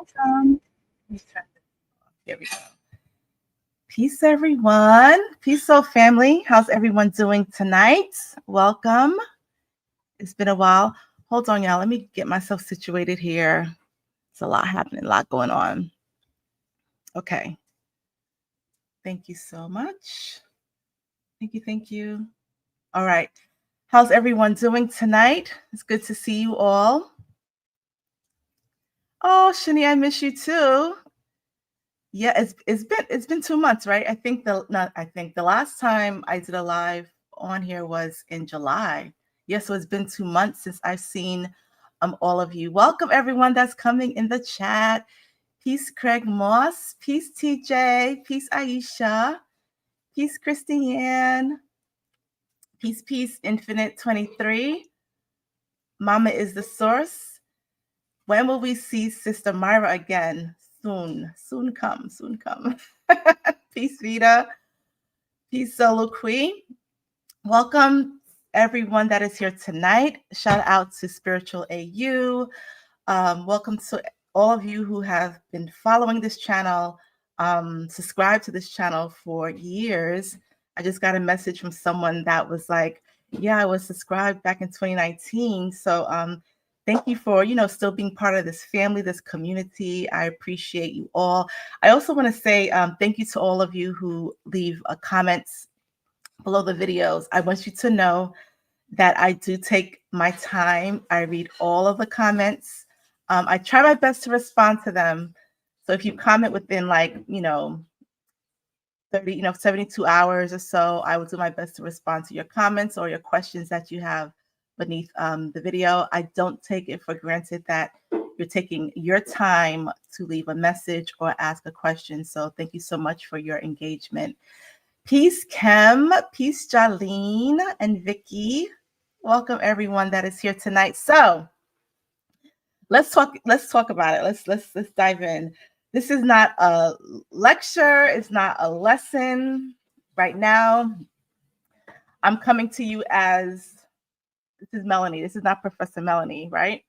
welcome. Let me turn this off. Here we go. Peace, everyone. Peace, soul family. How's everyone doing tonight? Welcome. It's been a while. Hold on, y'all. Let me get myself situated here. It's a lot happening, a lot going on. Okay. Thank you so much. Thank you. All right. How's everyone doing tonight? It's good to see you all. Oh, Shani, I miss you too. Yeah, it's been 2 months, right? I think the last time I did a live on here was in July. Yeah, so it's been 2 months since I've seen all of you. Welcome everyone that's coming in the chat. Peace, Craig Moss. Peace, TJ. Peace, Aisha. Peace, Christiane. Peace, Infinite 23. Mama is the source. When will we see Sister Myra again? Soon come. Peace, Vita. Peace, Soliloquy. Welcome, everyone that is here tonight. Shout out to Spiritual AU. Welcome to all of you who have been following this channel, subscribed to this channel for years. I just got a message from someone that was like, yeah, I was subscribed back in 2019. So thank you for, still being part of this family, this community. I appreciate you all. I also want to say thank you to all of you who leave comments below the videos. I want you to know that I do take my time. I read all of the comments. I try my best to respond to them. So if you comment within 72 hours or so, I will do my best to respond to your comments or your questions that you have beneath the video. I don't take it for granted that you're taking your time to leave a message or ask a question. So thank you so much for your engagement. Peace, Kim. Peace, Jolene and Vicky. Welcome everyone that is here tonight. So let's talk about it. Let's dive in. This is not a lecture, it's not a lesson. Right now, I'm coming to you as, this is Melanie. This is not Professor Melanie, right?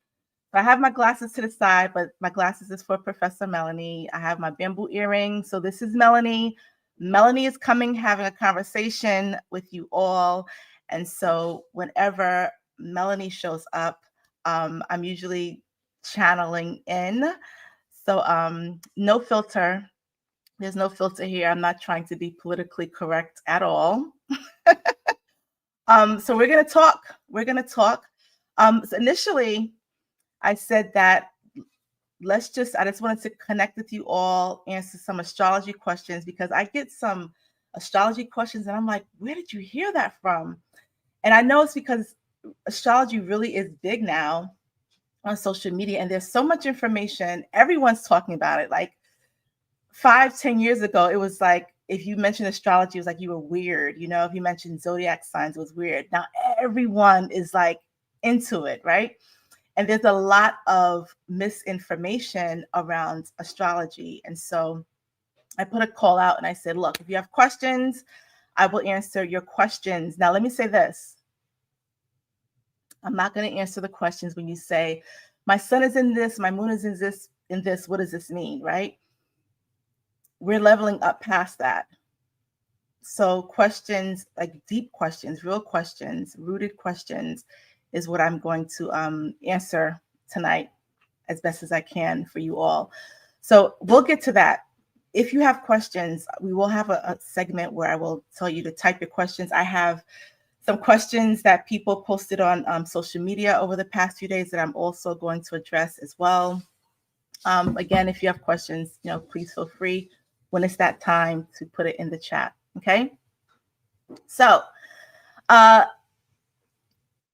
So I have my glasses to the side, but my glasses is for Professor Melanie. I have my bamboo earrings. So this is Melanie. Melanie is coming, having a conversation with you all. And so whenever Melanie shows up, I'm usually channeling in. So no filter. There's no filter here. I'm not trying to be politically correct at all. So we're going to talk. So initially, I said that I just wanted to connect with you all, answer some astrology questions, because I get some astrology questions and I'm like, where did you hear that from? And I know it's because astrology really is big now on social media, and there's so much information. Everyone's talking about it. Like 5-10 years ago, it was like, if you mentioned astrology, it was like you were weird. If you mentioned zodiac signs, it was weird. Now everyone is like into it, right? And there's a lot of misinformation around astrology. And so I put a call out and I said, look, if you have questions, I will answer your questions. Now, let me say this. I'm not going to answer the questions when you say, my sun is in this, my moon is in this, what does this mean, right? We're leveling up past that. So questions, like deep questions, real questions, rooted questions, is what I'm going to answer tonight as best as I can for you all. So we'll get to that. If you have questions, we will have a segment where I will tell you to type your questions. I have some questions that people posted on social media over the past few days that I'm also going to address as well. Again, if you have questions, please feel free when it's that time to put it in the chat. Okay. So,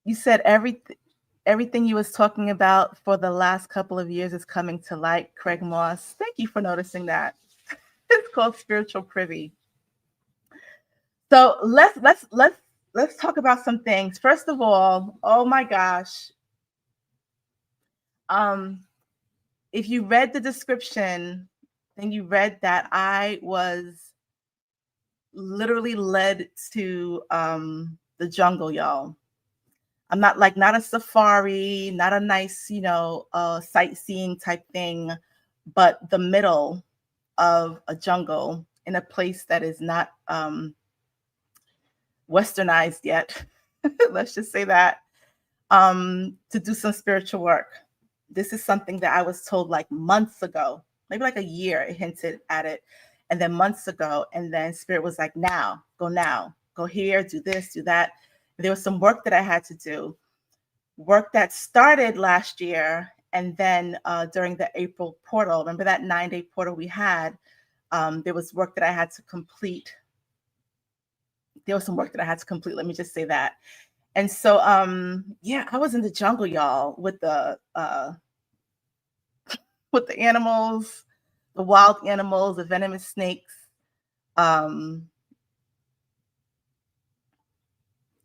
you said everything you was talking about for the last couple of years is coming to light, Craig Moss. Thank you for noticing that. It's called spiritual privy. So let's talk about some things. First of all, oh my gosh. If you read the description, then you read that I was literally led to the jungle, y'all. I'm not a safari, not a nice, sightseeing type thing, but the middle of a jungle in a place that is not westernized yet. Let's just say that, to do some spiritual work. This is something that I was told like months ago, maybe like a year, it hinted at it. And then months ago, and then Spirit was like, now, go here, do this, do that. There was some work that I had to do, work that started last year. And then during the April portal, remember that 9-day portal we had, there was work that I had to complete. There was some work that I had to complete. Let me just say that. And so, yeah, I was in the jungle, y'all, with the animals, the wild animals, the venomous snakes.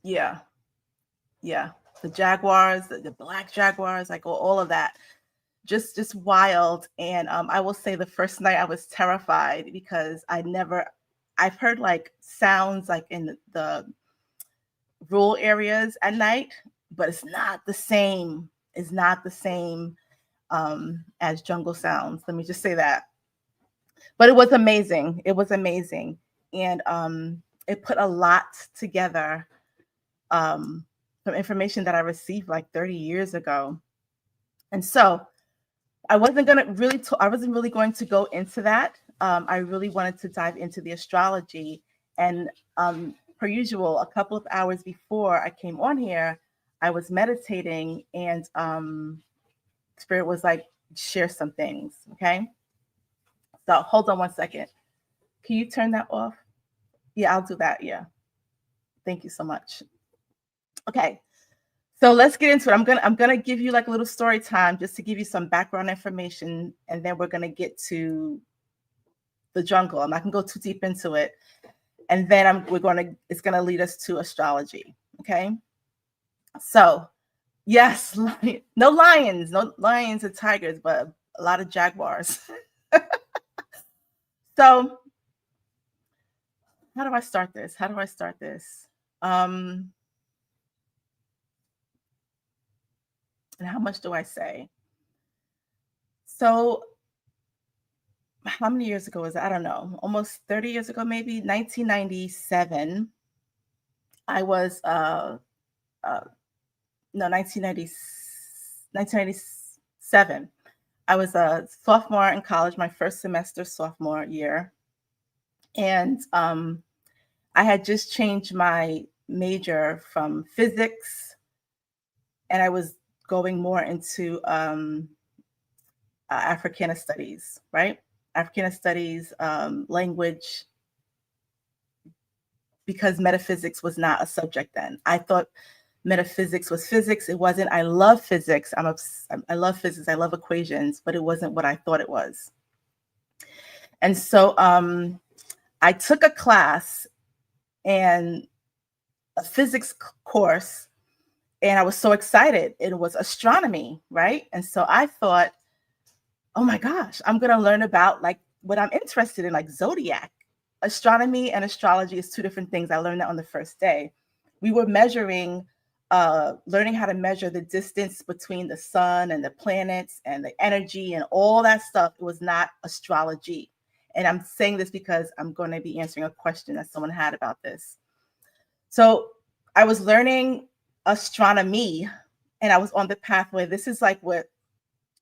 Yeah, the jaguars, the black jaguars, like all of that, just wild. And I will say the first night I was terrified because I've heard like sounds like in the rural areas at night, but it's not the same. It's not the same as jungle sounds. Let me just say that. But it was amazing. It was amazing. And it put a lot together from information that I received like 30 years ago. And so I wasn't really going to go into that. I really wanted to dive into the astrology. And per usual, a couple of hours before I came on here, I was meditating, and Spirit was like, share some things. Okay. So hold on one second. Can you turn that off? Yeah, I'll do that. Yeah. Thank you so much. Okay. So let's get into it. I'm gonna give you like a little story time just to give you some background information, and then we're gonna get to the jungle. I'm not gonna go too deep into it, and then it's gonna lead us to astrology. Okay. So yes, no lions and tigers, but a lot of jaguars. So how do I start this? And how much do I say? So how many years ago was it? I don't know, almost 30 years ago, maybe 1997. I was, no, 1997. I was a sophomore in college, my first semester sophomore year. And I had just changed my major from physics, and I was going more into Africana studies, right? Africana studies, language, because metaphysics was not a subject then. I thought metaphysics was physics. It wasn't. I love physics. I love physics. I love equations, but it wasn't what I thought it was. And so I took a class, and a physics course, and I was so excited. It was astronomy, right? And so I thought, oh my gosh, I'm going to learn about like what I'm interested in, like zodiac. Astronomy and astrology is two different things. I learned that on the first day. We were learning how to measure the distance between the sun and the planets and the energy and all that stuff. It was not astrology. And I'm saying this because I'm going to be answering a question that someone had about this. So I was learning astronomy, and I was on the pathway. This is like what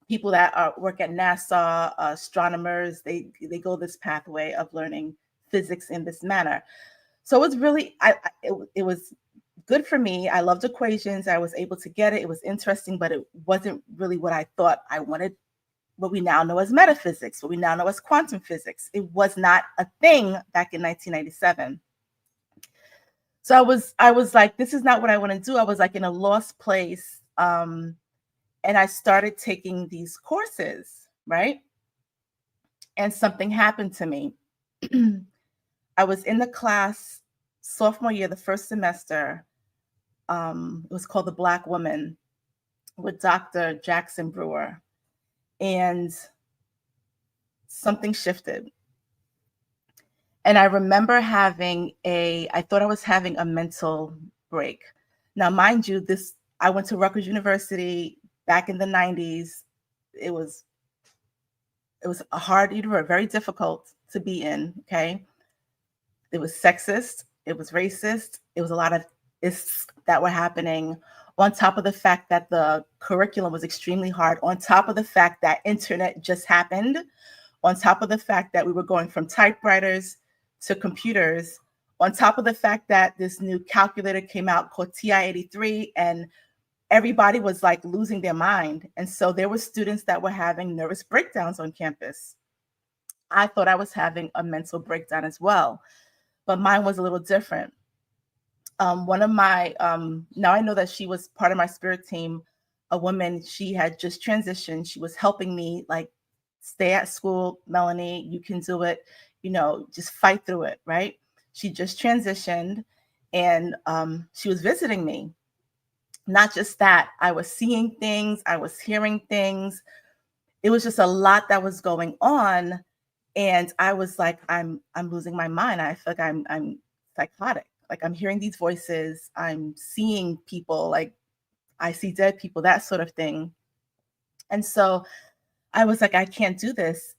people that work at NASA, astronomers, they go this pathway of learning physics in this manner. So it was really, it was good for me. I loved equations. I was able to get it. It was interesting, but it wasn't really what I thought I wanted. What we now know as metaphysics, what we now know as quantum physics. It was not a thing back in 1997. So I was like, this is not what I want to do. I was like in a lost place. And I started taking these courses, right? And something happened to me. I was in the class sophomore year, the first semester. It was called The Black Woman with Dr. Jackson Brewer. And something shifted. And I remember I thought I was having a mental break. Now, mind you, I went to Rutgers University back in the 90s. It was It was a hard universe, very difficult to be in. Okay. It was sexist. It was racist. It was a lot of ists that were happening, on top of the fact that the curriculum was extremely hard, on top of the fact that internet just happened, on top of the fact that we were going from typewriters to computers, on top of the fact that this new calculator came out called TI-83, and everybody was like losing their mind. And so there were students that were having nervous breakdowns on campus. I thought I was having a mental breakdown as well, but mine was a little different. One of my, now I know that she was part of my spirit team, a woman, she had just transitioned. She was helping me, like, stay at school, Melanie, you can do it, just fight through it, right? She just transitioned, and she was visiting me. Not just that, I was seeing things, I was hearing things. It was just a lot that was going on. And I was like, I'm losing my mind. I feel like I'm psychotic. Like, I'm hearing these voices, I'm seeing people, like I see dead people, that sort of thing. And so I was like, I can't do this.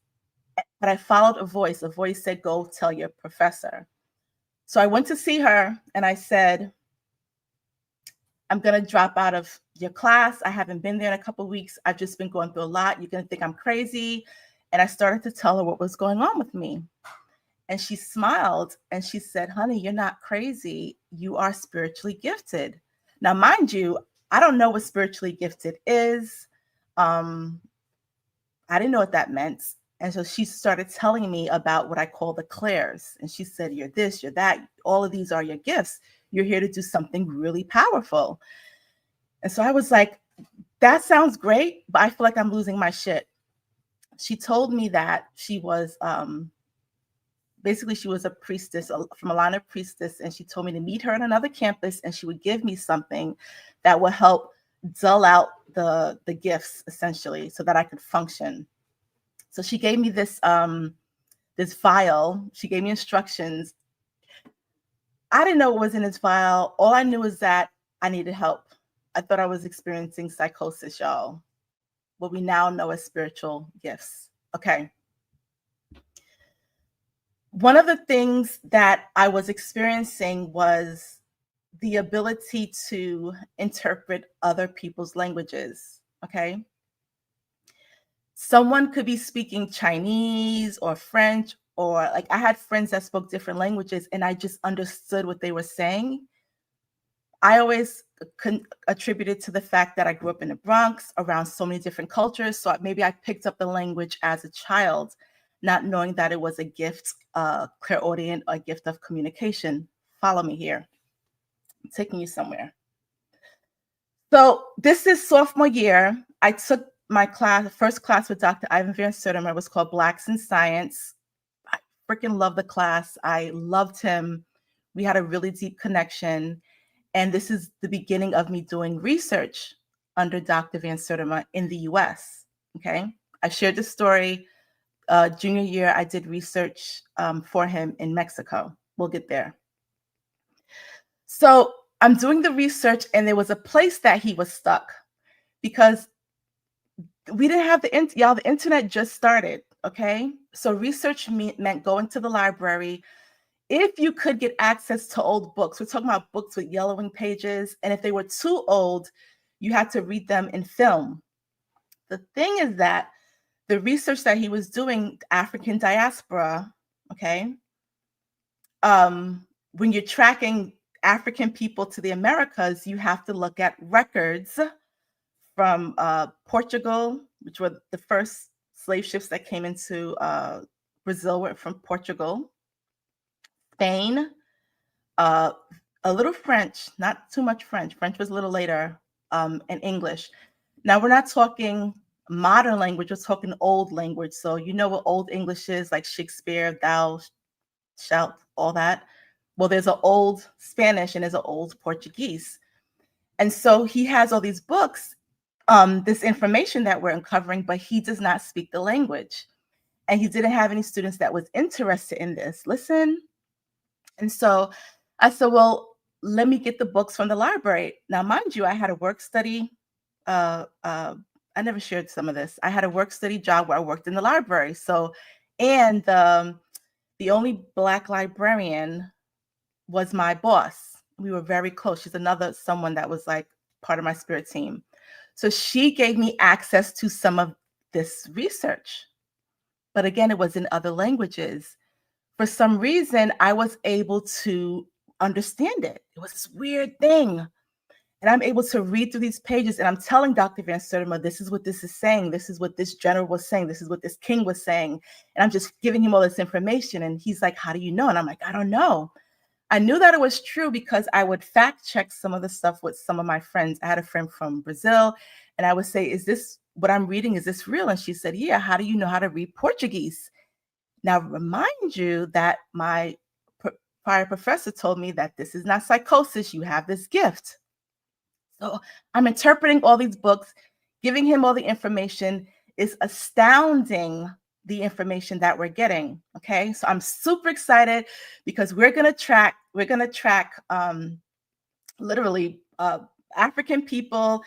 But I followed a voice. A voice said, go tell your professor. So I went to see her and I said, I'm going to drop out of your class. I haven't been there in a couple of weeks. I've just been going through a lot. You're going to think I'm crazy. And I started to tell her what was going on with me. And she smiled and she said, honey, you're not crazy. You are spiritually gifted. Now, mind you, I don't know what spiritually gifted is. I didn't know what that meant. And so she started telling me about what I call the clairs. And she said, you're this, you're that. All of these are your gifts. You're here to do something really powerful. And so I was like, that sounds great, but I feel like I'm losing my shit. She told me that she was, basically she was a priestess, from a line of priestess. And she told me to meet her on another campus and she would give me something that would help dull out the gifts, essentially, so that I could function. So she gave me this this vial. She gave me instructions. I didn't know what was in this vial. All I knew is that I needed help. I thought I was experiencing psychosis, y'all. What we now know as spiritual gifts. Okay. One of the things that I was experiencing was the ability to interpret other people's languages. Okay. Someone could be speaking Chinese or French, or like I had friends that spoke different languages and I just understood what they were saying. I always attributed to the fact that I grew up in the Bronx around so many different cultures. So maybe I picked up the language as a child, not knowing that it was a gift, clairaudient, a gift of communication. Follow me here. I'm taking you somewhere. So this is sophomore year. I took my first class with Dr. Ivan Van Sertimer. It was called Blacks in Science. I freaking love the class. I loved him. We had a really deep connection. And this is the beginning of me doing research under Dr. Van Sertimer in the US. Okay. I shared this story. Junior year, I did research for him in Mexico. We'll get there. So I'm doing the research, and there was a place that he was stuck because we didn't have the internet just started. Okay. So research meant going to the library. If you could get access to old books, we're talking about books with yellowing pages. And if they were too old, you had to read them in film. The thing is that the research that he was doing, African diaspora, okay, when you're tracking African people to the Americas, you have to look at records from Portugal, which were the first slave ships that came into Brazil were from Portugal, Spain, a little French, not too much French. French was a little later, and English. Now, we're not talking modern language, we're talking old language. So you know what old English is, like Shakespeare, thou shalt, all that. Well, there's an old Spanish and there's an old Portuguese. And so he has all these books, this information that we're uncovering, but he does not speak the language. And he didn't have any students that was interested in this. Listen. And so I said, well, let me get the books from the library. Now, mind you, I had a work study I never shared some of this. I had a work study job where I worked in the library. So, and the only Black librarian was my boss. We were very close. She's someone that was like part of my spirit team. So she gave me access to some of this research. But again, it was in other languages. For some reason, I was able to understand it. It was this weird thing. And I'm able to read through these pages, and I'm telling Dr. Van Sertima, this is what this is saying. This is what this general was saying. This is what this king was saying. And I'm just giving him all this information. And he's like, how do you know? And I'm like, I don't know. I knew that it was true because I would fact check some of the stuff with some of my friends. I had a friend from Brazil, and I would say, is this what I'm reading? Is this real? And she said, yeah. How do you know how to read Portuguese? Now, remind you that my prior professor told me that this is not psychosis. You have this gift. So I'm interpreting all these books, giving him all the information. It's astounding, the information that we're getting. Okay, so I'm super excited because we're gonna track literally African people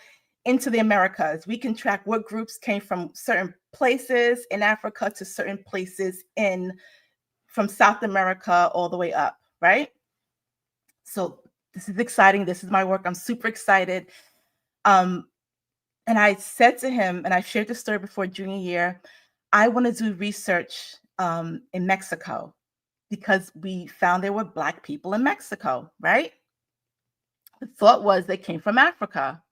into the Americas. We can track what groups came from certain places in Africa to certain places from South America all the way up, right? So this is exciting. This is my work. I'm super excited. And I said to him, and I shared the story before junior year, I want to do research in Mexico because we found there were Black people in Mexico, right? The thought was they came from Africa.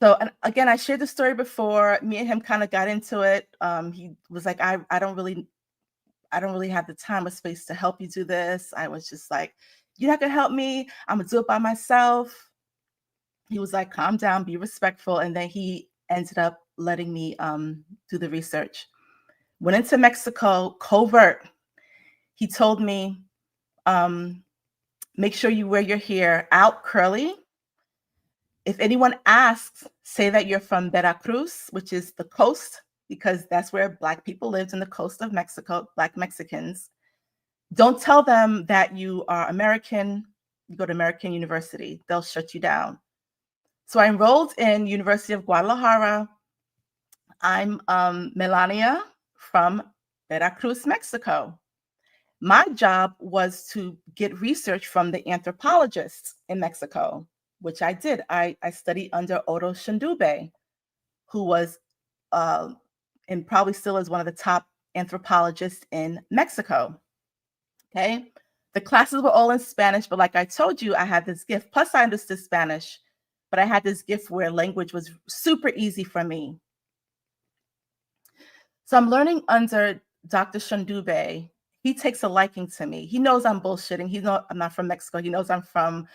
So, and again, I shared the story before. Me and him kind of got into it. He was like, I don't really have the time or space to help you do this. I was just like, you're not gonna help me. I'm gonna do it by myself. He was like, calm down, be respectful. And then he ended up letting me do the research. Went into Mexico, covert. He told me, make sure you wear your hair out curly. If anyone asks, say that you're from Veracruz, which is the coast, because that's where Black people lived, in the coast of Mexico, Black Mexicans. Don't tell them that you are American. You go to American University. They'll shut you down. So I enrolled in University of Guadalajara. I'm Melania from Veracruz, Mexico. My job was to get research from the anthropologists in Mexico, which I did. I studied under Otto Shandube, who was and probably still is one of the top anthropologists in Mexico. Okay. The classes were all in Spanish, but like I told you, I had this gift. Plus, I understood Spanish, but I had this gift where language was super easy for me. So I'm learning under Dr. Shandube. He takes a liking to me. He knows I'm bullshitting. He knows I'm not from Mexico. He knows I'm from,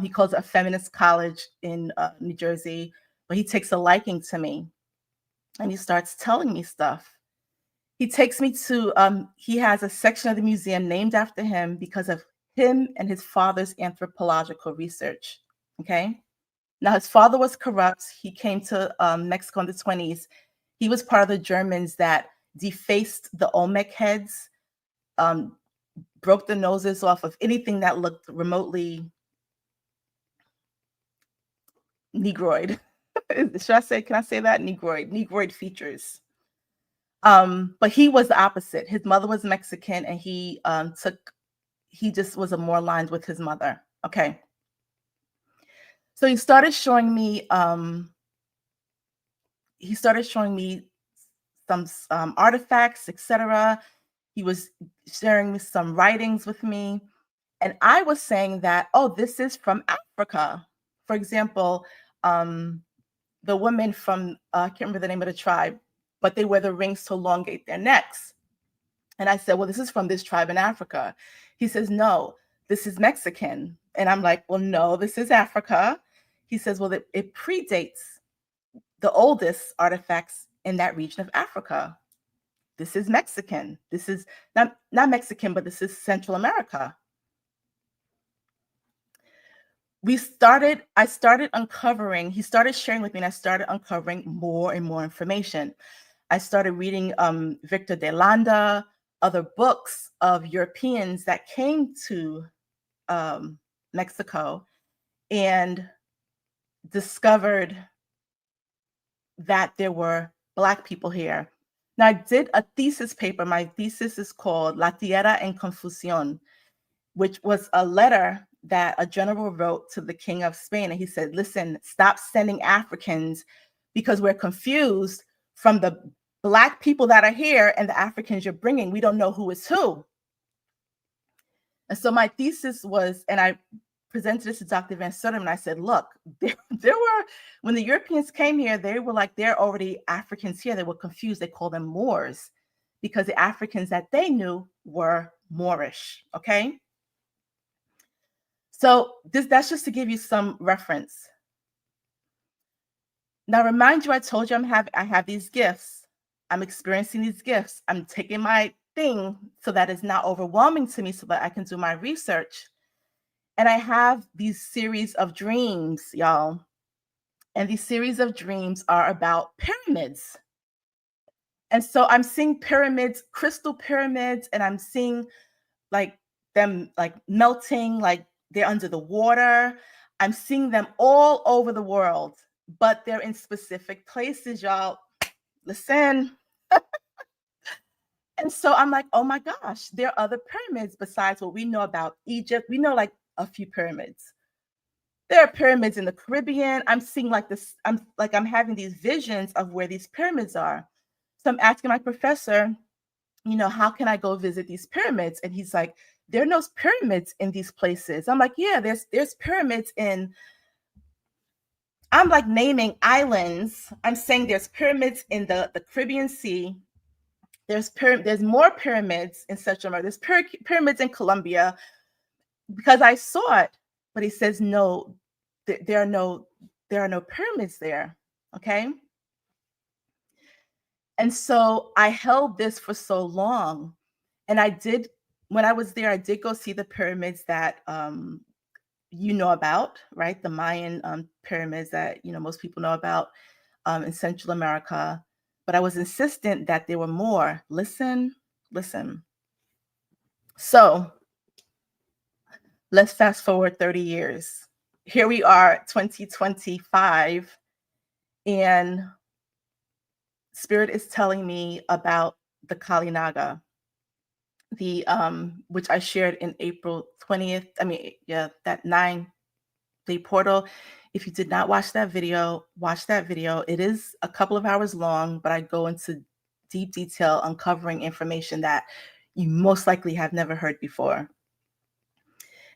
he calls it a feminist college in New Jersey, but he takes a liking to me. And he starts telling me stuff. He takes me to, he has a section of the museum named after him because of him and his father's anthropological research, okay? Now, his father was corrupt. He came to Mexico in the 1920s. He was part of the Germans that defaced the Olmec heads, broke the noses off of anything that looked remotely Negroid. Should I say, can I say that? Negroid features. But he was the opposite. His mother was Mexican, and he just was more aligned with his mother. Okay. So he started showing me some artifacts, etc. He was sharing some writings with me. And I was saying that, oh, this is from Africa. For example, the women from, I can't remember the name of the tribe, but they wear the rings to elongate their necks. And I said, well, this is from this tribe in Africa. He says, no, this is Mexican. And I'm like, well, no, this is Africa. He says, well, it predates the oldest artifacts in that region of Africa. This is Mexican. This is not Mexican, but this is Central America. I started uncovering, he started sharing with me, and I started uncovering more and more information. I started reading Victor de Landa, other books of Europeans that came to Mexico, and discovered that there were Black people here. Now, I did a thesis paper. My thesis is called La Tierra en Confusión, which was a letter that a general wrote to the King of Spain. And he said, listen, stop sending Africans because we're confused from the Black people that are here and the Africans you're bringing. We don't know who is who. And so my thesis was, and I presented this to Dr. Van Soderman, and I said, look, there were, when the Europeans came here, they were like, they're already Africans here. They were confused. They called them Moors because the Africans that they knew were Moorish, okay? So that's just to give you some reference. Now, remind you, I told you I have these gifts. I'm experiencing these gifts. I'm taking my thing so that it's not overwhelming to me so that I can do my research. And I have these series of dreams, y'all. And these series of dreams are about pyramids. And so I'm seeing pyramids, crystal pyramids, and I'm seeing like them like melting, like they're under the water. I'm seeing them all over the world, but they're in specific places, y'all. Listen. And so I'm like, oh my gosh, there are other pyramids besides what we know about Egypt. We know like a few pyramids. There are pyramids in the Caribbean. I'm seeing like this, I'm having these visions of where these pyramids are. So I'm asking my professor, you know, how can I go visit these pyramids? And he's like, there are no pyramids in these places. I'm like, yeah, there's pyramids in, I'm like naming islands. I'm saying there's pyramids in the Caribbean Sea. There's more pyramids in Central America. There's pyramids in Colombia because I saw it. But he says, no, there are no pyramids there. Okay. And so I held this for so long. And when I was there, I did go see the pyramids that you know about, right? The Mayan pyramids that, you know, most people know about in Central America. But I was insistent that there were more. Listen. So let's fast forward 30 years. Here we are, 2025, and Spirit is telling me about the Kali Naga, which I shared in April 20th. That 9-day portal. If you did not watch that video, watch that video. It is a couple of hours long, but I go into deep detail uncovering information that you most likely have never heard before.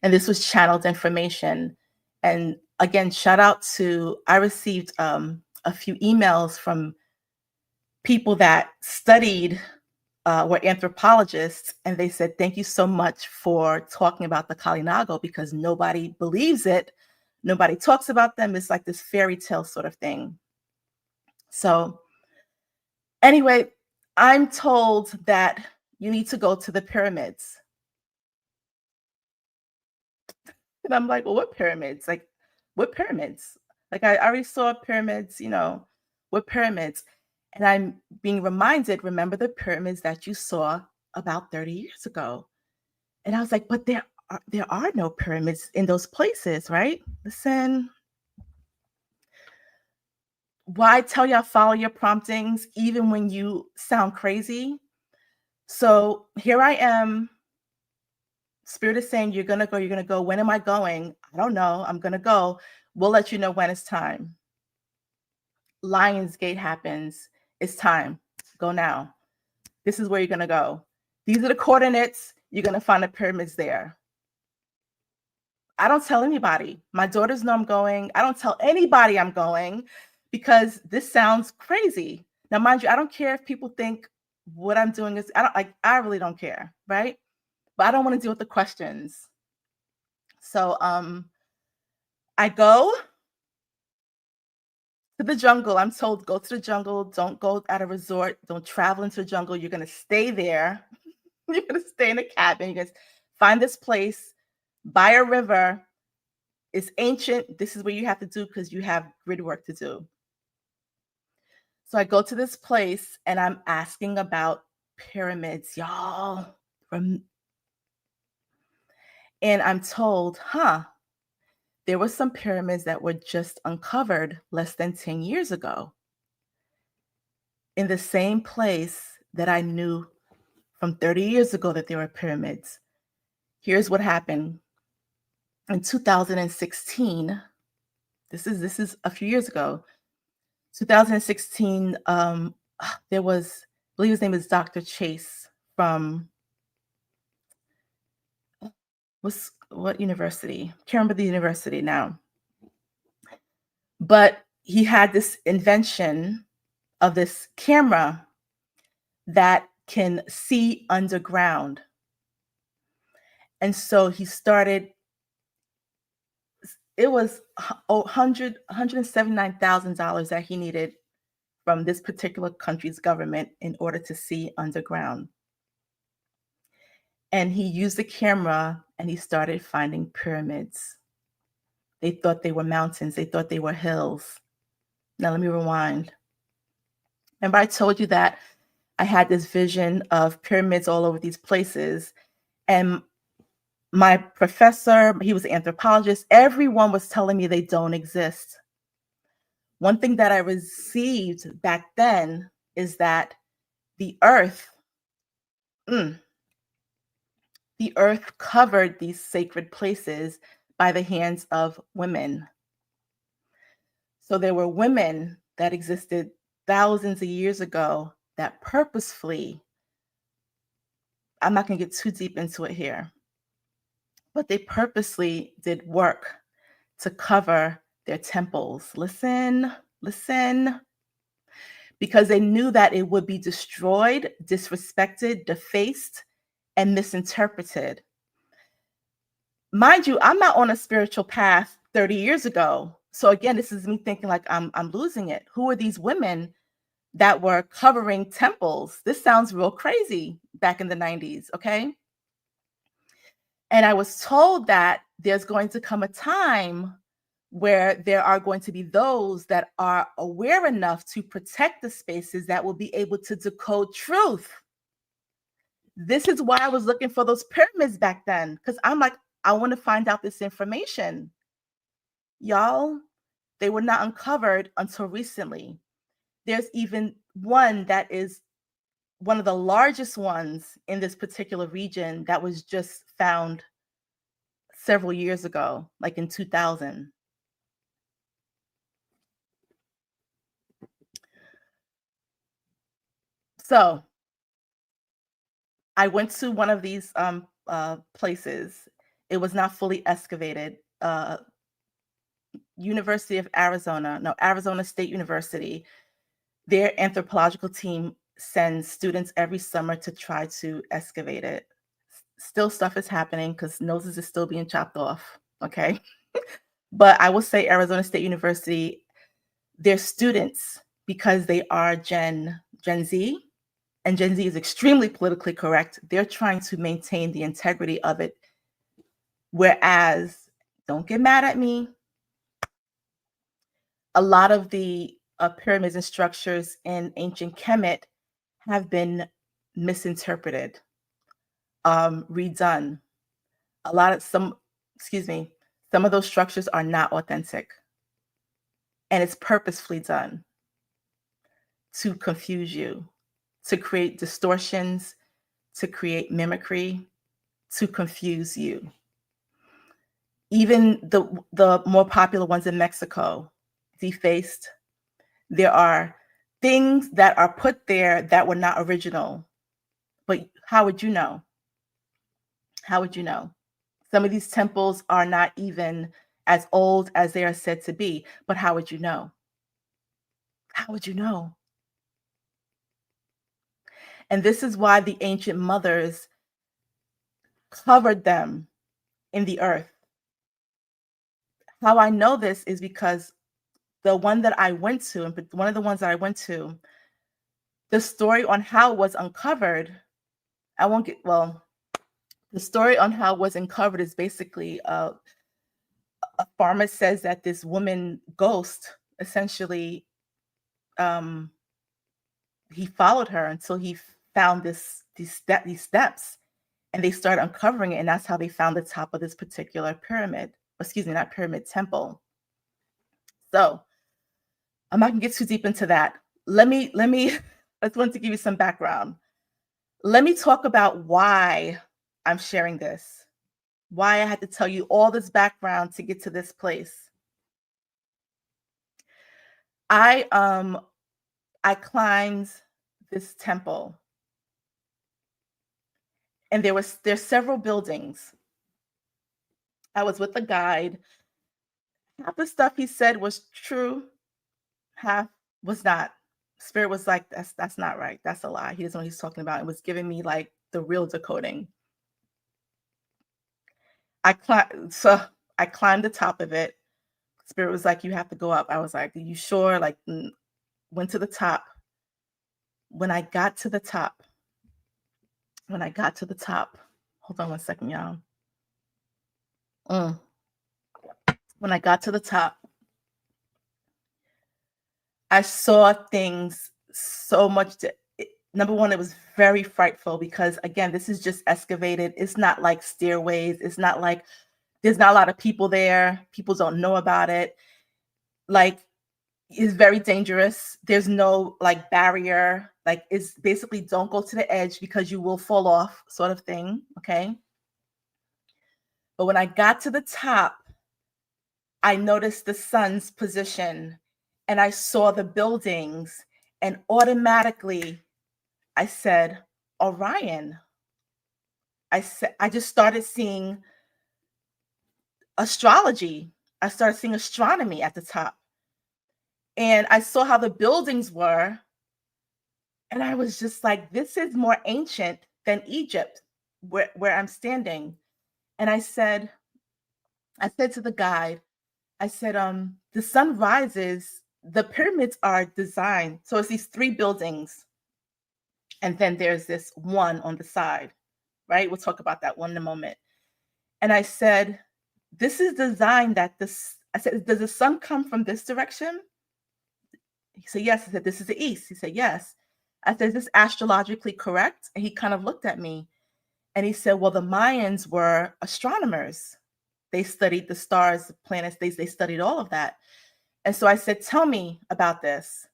And this was channeled information. And again, shout out to, I received a few emails from people that studied, were anthropologists, and they said, thank you so much for talking about the Kali Naga because nobody believes it. Nobody talks about them. It's like this fairy tale sort of thing. So anyway, I'm told that you need to go to the pyramids. And I'm like, well, what pyramids? Like, what pyramids? Like, I already saw pyramids, you know, what pyramids? And I'm being reminded, remember the pyramids that you saw about 30 years ago. And I was like, but there are no pyramids in those places, right? Listen. Why tell y'all follow your promptings even when you sound crazy? So here I am. Spirit is saying, you're going to go, you're going to go. When am I going? I don't know. I'm going to go. We'll let you know when it's time. Lionsgate happens. It's time. Go now. This is where you're going to go. These are the coordinates. You're going to find the pyramids there. I don't tell anybody. My daughters know I'm going. I don't tell anybody I'm going because this sounds crazy. Now, mind you, I don't care if people think what I'm doing is, I really don't care, right? But I don't want to deal with the questions. So I go to the jungle. I'm told, go to the jungle. Don't go at a resort. Don't travel into the jungle. You're going to stay there. You're going to stay in a cabin. You're going to find this place by a river. It's ancient. This is what you have to do because you have grid work to do. So I go to this place and I'm asking about pyramids, y'all. And I'm told, there were some pyramids that were just uncovered less than 10 years ago. in the same place that I knew from 30 years ago that there were pyramids. Here's what happened. In 2016, this is a few years ago, 2016, there was, I believe his name is Dr. Chase from what university? Can't remember the university now. But he had this invention of this camera that can see underground. And so he started, it was $179,000 that he needed from this particular country's government in order to see underground. And he used the camera and he started finding pyramids. They thought they were mountains. They thought they were hills. Now let me rewind. Remember I told you that I had this vision of pyramids all over these places. And my professor, he was an anthropologist, everyone was telling me they don't exist. One thing that I received back then is that the earth covered these sacred places by the hands of women. So there were women that existed thousands of years ago that purposefully, I'm not going to get too deep into it here, but they purposely did work to cover their temples. Listen, because they knew that it would be destroyed, disrespected, defaced, and misinterpreted. Mind you, I'm not on a spiritual path 30 years ago. So again, this is me thinking like I'm losing it. Who are these women that were covering temples? This sounds real crazy back in the 90s, okay? And I was told that there's going to come a time where there are going to be those that are aware enough to protect the spaces that will be able to decode truth. This is why I was looking for those pyramids back then, because I'm like, I want to find out this information. Y'all, they were not uncovered until recently. There's even one that is one of the largest ones in this particular region that was just found several years ago, like in 2000. So I went to one of these places. It was not fully excavated. University of Arizona, no, Arizona State University, their anthropological team sends students every summer to try to excavate it. Still stuff is happening because noses is still being chopped off, okay? But I will say Arizona State University, their students, because they are Gen Z, and Gen Z is extremely politically correct, they're trying to maintain the integrity of it. Whereas, don't get mad at me, a lot of the pyramids and structures in ancient Kemet have been misinterpreted, redone. Some of those structures are not authentic. And it's purposefully done to confuse you, to create distortions, to create mimicry, to confuse you. Even the more popular ones in Mexico, defaced. There are things that are put there that were not original. But how would you know? How would you know? Some of these temples are not even as old as they are said to be, but how would you know? How would you know? And this is why the ancient mothers covered them in the earth. How I know this is because the one that I went to, and one of the ones that I went to, the story on how it was uncovered, the story on how it was uncovered is basically a farmer says that this woman ghost essentially, he followed her until he found these steps, and they started uncovering it, and that's how they found the top of this particular pyramid. Excuse me, not pyramid, temple. So I'm not gonna get too deep into that. Let me just wanted to give you some background. Let me talk about why I'm sharing this, why I had to tell you all this background to get to this place. I climbed this temple, and there's several buildings. I was with a guide. Half the stuff he said was true, half was not. Spirit was like, that's not right. That's a lie. He doesn't know what he's talking about. It was giving me like the real decoding. I climbed the top of it. Spirit was like, you have to go up. I was like, are you sure? Like, went to the top. When I got to the top, hold on one second, y'all. When I got to the top, I saw things so much. Number one, it was very frightful because, again, this is just excavated. It's not like stairways. It's not like there's not a lot of people there. People don't know about it. Like, it's very dangerous. There's no like barrier. Like, it's basically don't go to the edge because you will fall off, sort of thing. Okay. But when I got to the top, I noticed the sun's position and I saw the buildings, and automatically I said, Orion. I just started seeing astrology. I started seeing astronomy at the top. And I saw how the buildings were. And I was just like, this is more ancient than Egypt, where I'm standing. And I said to the guide, I said, the sun rises, the pyramids are designed. So it's these 3 buildings. And then there's this one on the side, right? We'll talk about that one in a moment. And I said, this is designed I said, does the sun come from this direction? He said, yes. I said, this is the east. He said, yes. I said, is this astrologically correct? And he kind of looked at me and he said, well, the Mayans were astronomers. They studied the stars, the planets, they studied all of that. And so I said, tell me about this.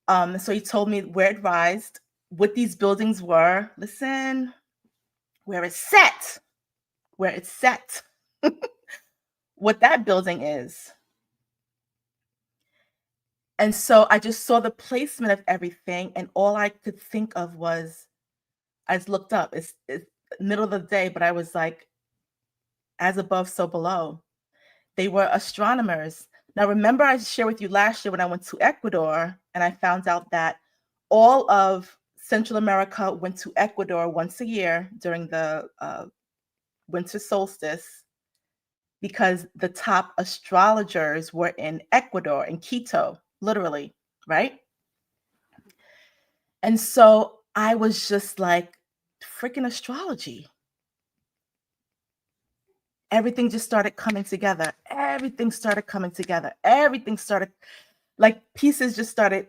So he told me where it rised, what these buildings were. Listen, where it's set, what that building is. And so I just saw the placement of everything, and all I could think of was, I just looked up. It's middle of the day, but I was like, as above, so below. They were astronomers. Now, remember I shared with you last year when I went to Ecuador, and I found out that all of Central America went to Ecuador once a year during the winter solstice, because the top astrologers were in Ecuador, in Quito, literally, right? And so I was just like, freaking astrology. Everything just started coming together. Everything started, like pieces just started,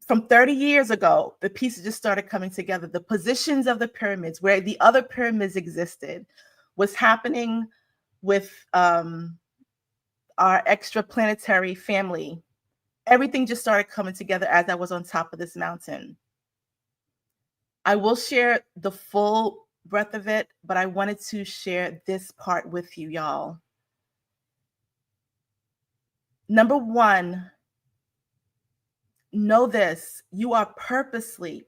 from 30 years ago, the pieces just started coming together. The positions of the pyramids, where the other pyramids existed, was happening with our extraplanetary family. Everything just started coming together as I was on top of this mountain. I will share the full breadth of it, but I wanted to share this part with you, y'all. Number one, know this: you are purposefully,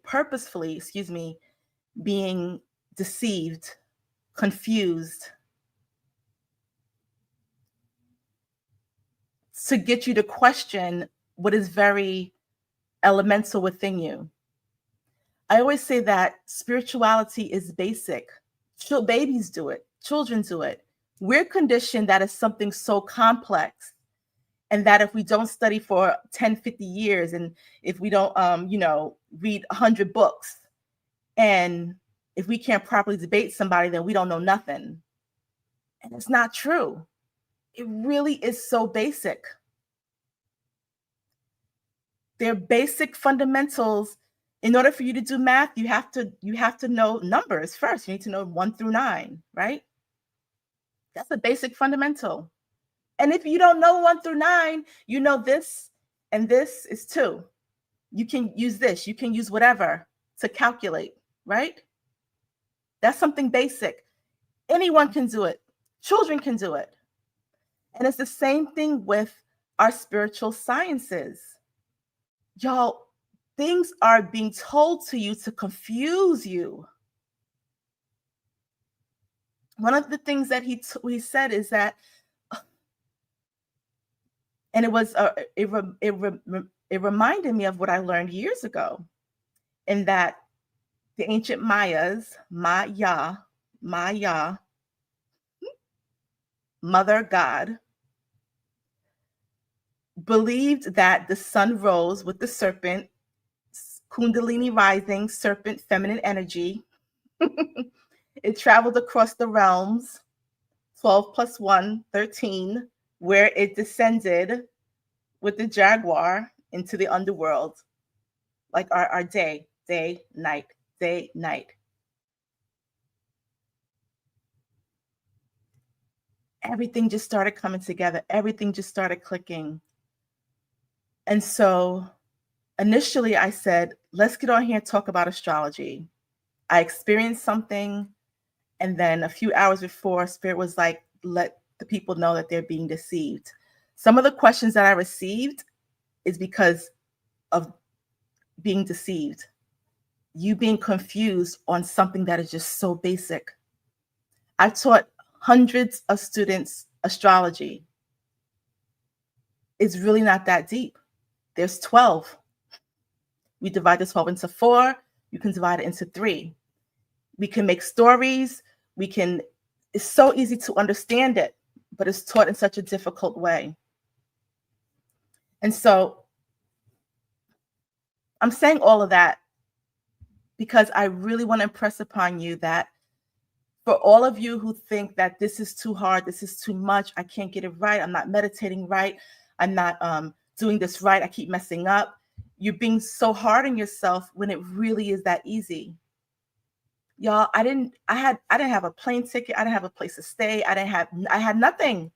being deceived, confused, to get you to question what is very elemental within you. I always say that spirituality is basic. Babies do it. Children do it. We're conditioned that it's something so complex, and that if we don't study for 10, 50 years, and if we don't, read 100 books, and if we can't properly debate somebody, then we don't know nothing. And it's not true. It really is so basic. They're basic fundamentals. In order for you to do math, you have to know numbers first. You need to know 1 through 9, right? That's a basic fundamental. And if you don't know 1 through 9, you know this and this is 2. You can use this, you can use whatever to calculate, right? That's something basic. Anyone can do it. Children can do it. And it's the same thing with our spiritual sciences. Y'all, things are being told to you to confuse you. One of the things that he said is that, and it reminded me of what I learned years ago, in that the ancient Mayas, Maya, Mother God, believed that the sun rose with the serpent, Kundalini rising, serpent, feminine energy. It traveled across the realms, 12 plus 1, 13, where it descended with the jaguar into the underworld, like our day, night, day, night. Everything just started coming together. Everything just started clicking. And so initially I said, let's get on here and talk about astrology. I experienced something, and then a few hours before, Spirit was like, let the people know that they're being deceived. Some of the questions that I received is because of being deceived. You being confused on something that is just so basic. I've taught hundreds of students astrology. It's really not that deep. There's 12. We divide the 12 into 4. You can divide it into 3. We can make stories. It's so easy to understand it, but it's taught in such a difficult way. And so I'm saying all of that because I really want to impress upon you that for all of you who think that this is too hard, this is too much, I can't get it right, I'm not meditating right, I'm not doing this right, I keep messing up, you're being so hard on yourself when it really is that easy. Y'all, I didn't have a plane ticket, I didn't have a place to stay, I had nothing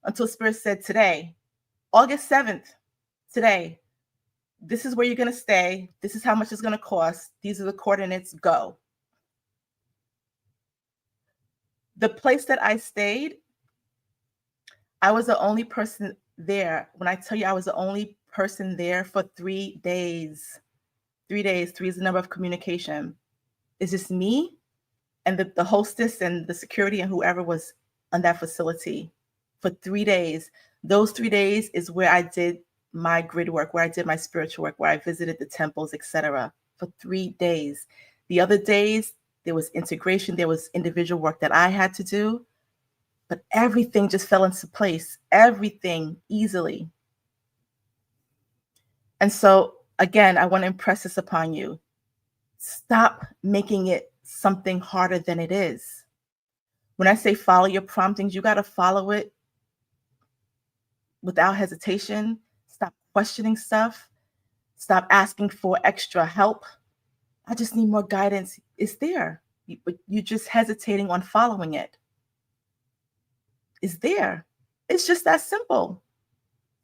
until Spirit said today, August 7th, today, this is where you're going to stay, this is how much it's going to cost, these are the coordinates, go. The place that I stayed, I was the only person there. When I tell you I was the only person there for 3 days, 3 days, 3 is the number of communication. It's just me and the hostess and the security and whoever was on that facility for 3 days. Those 3 days is where I did my grid work, where I did my spiritual work, where I visited the temples, etc. for 3 days. The other days, there was integration, there was individual work that I had to do, but everything just fell into place, everything easily. And so, again, I want to impress this upon you. Stop making it something harder than it is. When I say follow your promptings, you got to follow it without hesitation. Stop questioning stuff. Stop asking for extra help. I just need more guidance. It's there, but you're just hesitating on following it. It's there. It's just that simple.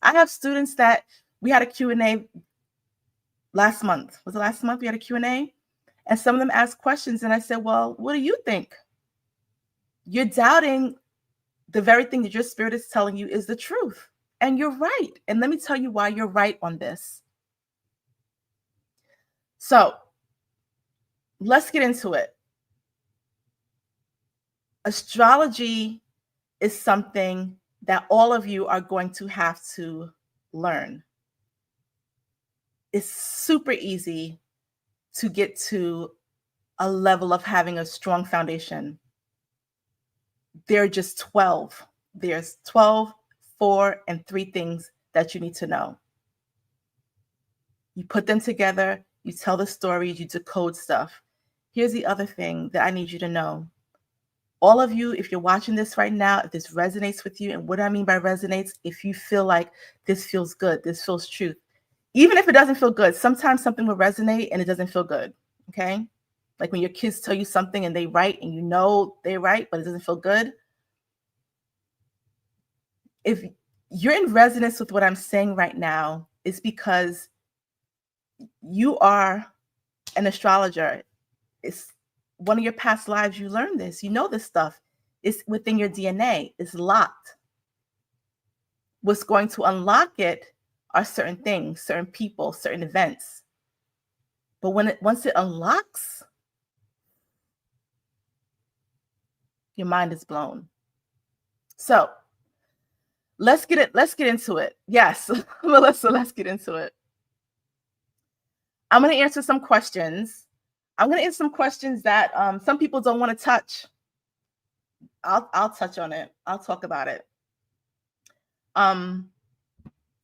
I have students that we had a Q&A last month. Was it last month we had a Q&A? And some of them asked questions, and I said, well, what do you think? You're doubting the very thing that your spirit is telling you is the truth. And you're right. And let me tell you why you're right on this. So let's get into it. Astrology is something that all of you are going to have to learn. It's super easy to get to a level of having a strong foundation. There are just 12. There's 12, 4, and 3 things that you need to know. You put them together, you tell the stories, you decode stuff. Here's the other thing that I need you to know. All of you, if you're watching this right now, if this resonates with you, and what I mean by resonates, if you feel like this feels good, this feels truth, even if it doesn't feel good, sometimes something will resonate and it doesn't feel good, okay? Like when your kids tell you something and they write and you know they're right, but it doesn't feel good. If you're in resonance with what I'm saying right now, it's because You are an astrologer. It's one of your past lives. You learned this. You know this stuff. It's within your DNA. It's locked. What's going to unlock it are certain things, certain people, certain events. But once it unlocks, your mind is blown. So let's get into it. Yes, Melissa, let's get into it. I'm going to answer some questions. I'm going to answer some questions that some people don't want to touch. I'll touch on it. I'll talk about it.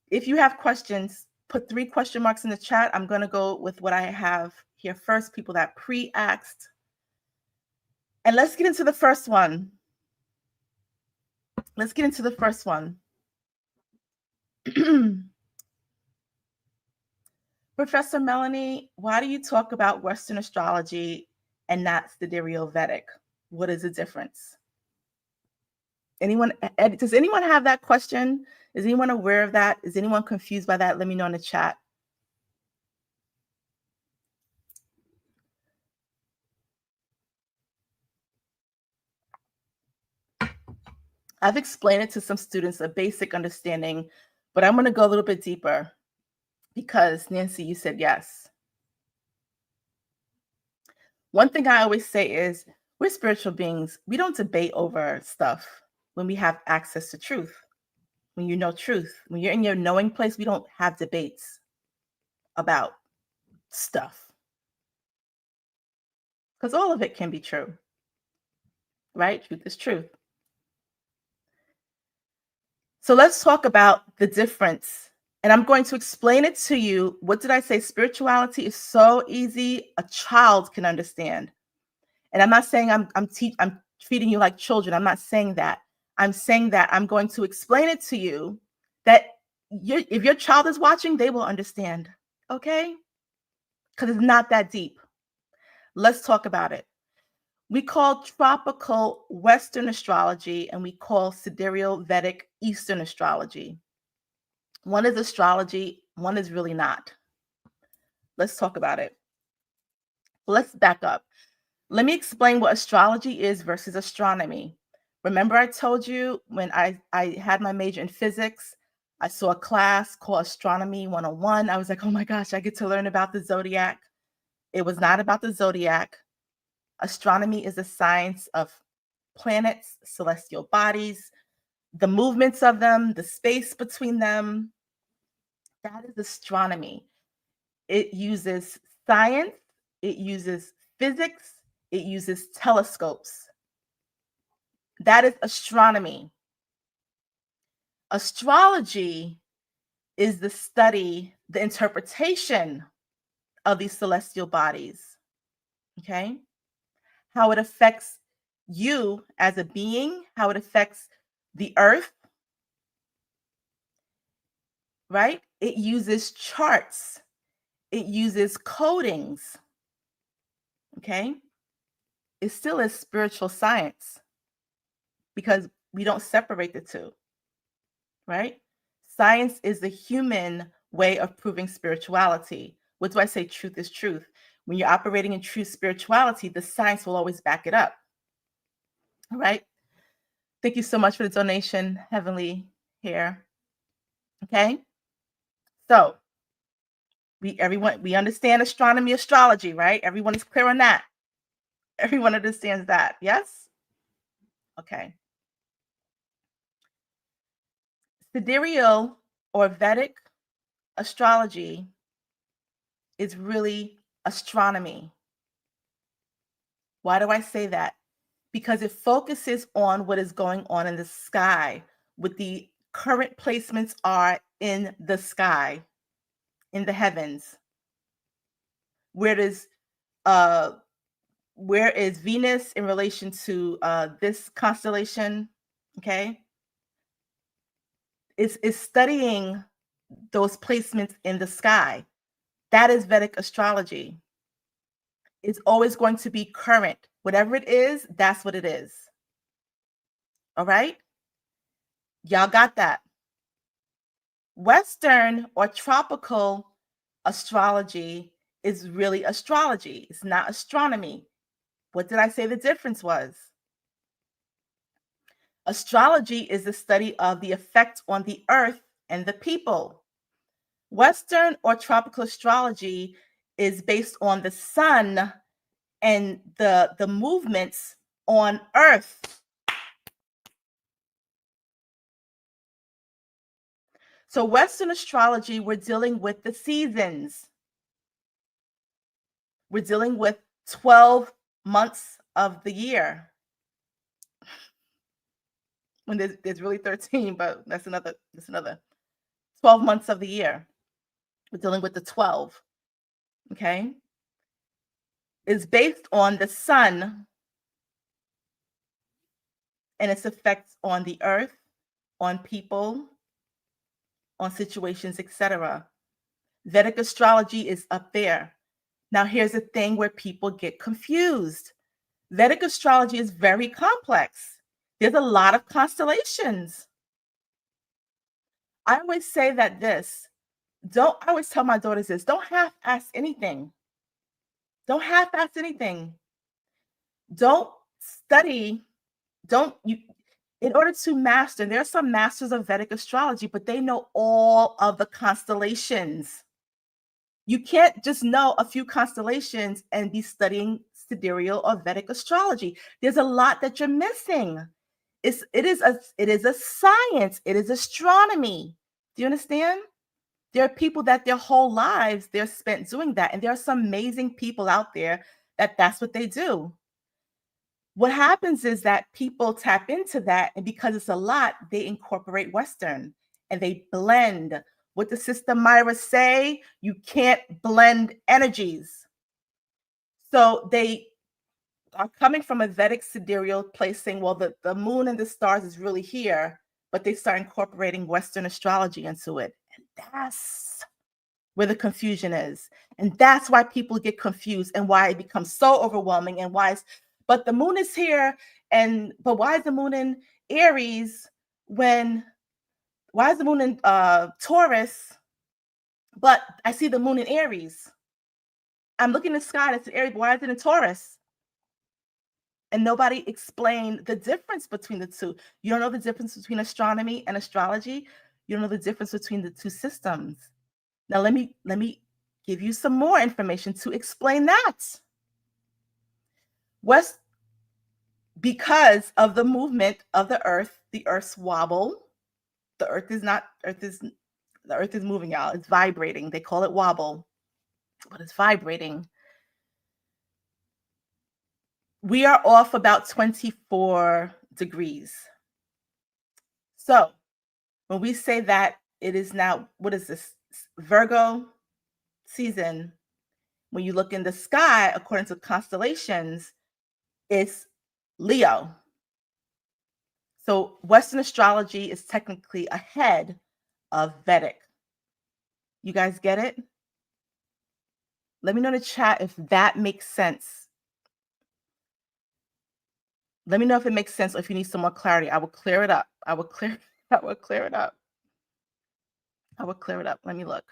If you have questions, put 3 question marks in the chat. I'm going to go with what I have here first, people that pre-asked. And let's get into the first one. Professor Melanie, why do you talk about Western astrology and not Sidereal Vedic? What is the difference? Does anyone have that question? Is anyone aware of that? Is anyone confused by that? Let me know in the chat. I've explained it to some students, a basic understanding, but I'm going to go a little bit deeper because Nancy, you said yes. One thing I always say is we're spiritual beings. We don't debate over stuff when we have access to truth. When you know truth, when you're in your knowing place, we don't have debates about stuff because all of it can be true, right? Truth is truth. So let's talk about the difference. And I'm going to explain it to you. What did I say? Spirituality is so easy. A child can understand. And I'm not saying I'm treating you like children. I'm not saying that. I'm saying that I'm going to explain it to you that if your child is watching, they will understand. Okay? Because it's not that deep. Let's talk about it. We call tropical Western astrology and we call Sidereal Vedic Eastern astrology. One is astrology, one is really not. Let's talk about it. Let's back up. Let me explain what astrology is versus astronomy. Remember I told you when I had my major in physics, I saw a class called Astronomy 101. I was like, oh my gosh, I get to learn about the zodiac. It was not about the zodiac. Astronomy is the science of planets, celestial bodies, the movements of them, the space between them. That is astronomy. It uses science, it uses physics, it uses telescopes. That is astronomy. Astrology is the study, the interpretation of these celestial bodies. Okay? How it affects you as a being, how it affects the earth, right? It uses charts. It uses codings. Okay? It still is spiritual science because we don't separate the two, right? Science is the human way of proving spirituality. What do I say? Truth is truth. When you're operating in true spirituality, the science will always back it up. All right? Thank you so much for the donation, Heavenly here. Okay? So, we understand astronomy, astrology, right? Everyone is clear on that. Everyone understands that. Yes? Okay. Sidereal or Vedic astrology is really astronomy. Why do I say that? Because it focuses on what is going on in the sky, what the current placements are in the sky, in the heavens. Where is Venus in relation to this constellation? Okay. It's studying those placements in the sky. That is Vedic astrology. It's always going to be current. Whatever it is, that's what it is. All right? Y'all got that? Western or tropical astrology is really astrology. It's not astronomy. What did I say the difference was? Astrology is the study of the effect on the earth and the people. Western or tropical astrology is based on the sun and the movements on earth. So Western astrology, we're dealing with the seasons. We're dealing with 12 months of the year. When there's really 13, but that's another 12 months of the year. We're dealing with the 12. Okay? It's based on the sun and its effects on the earth, on people, on situations, etc. Vedic astrology is up there. Now, here's the thing where people get confused. Vedic astrology is very complex. There's a lot of constellations. I always say that I always tell my daughters this, don't half-ass anything. Don't half-ass anything. Don't study, in order to master, there are some masters of Vedic astrology, but they know all of the constellations. You can't just know a few constellations and be studying sidereal or Vedic astrology. There's a lot that you're missing. It is a science. It is astronomy. Do you understand? There are people that their whole lives they're spent doing that, and there are some amazing people out there that's what they do. What happens is that people tap into that, and because it's a lot, they incorporate Western and they blend. What does Sister Myra say? You can't blend energies. So they are coming from a Vedic sidereal place saying, well, the moon and the stars is really here, but they start incorporating Western astrology into it. And that's where the confusion is. And that's why people get confused and why it becomes so overwhelming and but the moon is here, but why is the moon in Aries why is the moon in Taurus, but I see the moon in Aries? I'm looking at the sky, it's in Aries, but why is it in Taurus? And nobody explained the difference between the two. You don't know the difference between astronomy and astrology. You don't know the difference between the two systems. Now, let me give you some more information to explain that. Because of the movement of the Earth's wobble. The Earth is moving, y'all. It's vibrating. They call it wobble, but it's vibrating. We are off about 24 degrees. So when we say that it is now, what is this, Virgo season, when you look in the sky, according to constellations, it's Leo. So Western astrology is technically ahead of Vedic. You guys get it? Let me know in the chat if that makes sense. Let me know if it makes sense or if you need some more clarity. I will clear it up. I will clear it up. Let me look.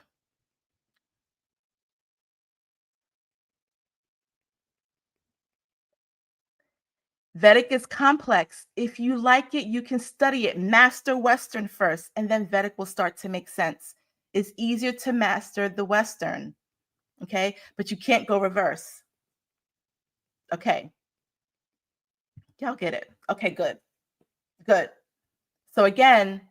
Vedic is complex. If you like it, you can study it. Master Western first, and then Vedic will start to make sense. It's easier to master the Western, okay? But you can't go reverse. Okay. Y'all get it. Okay, good. So again,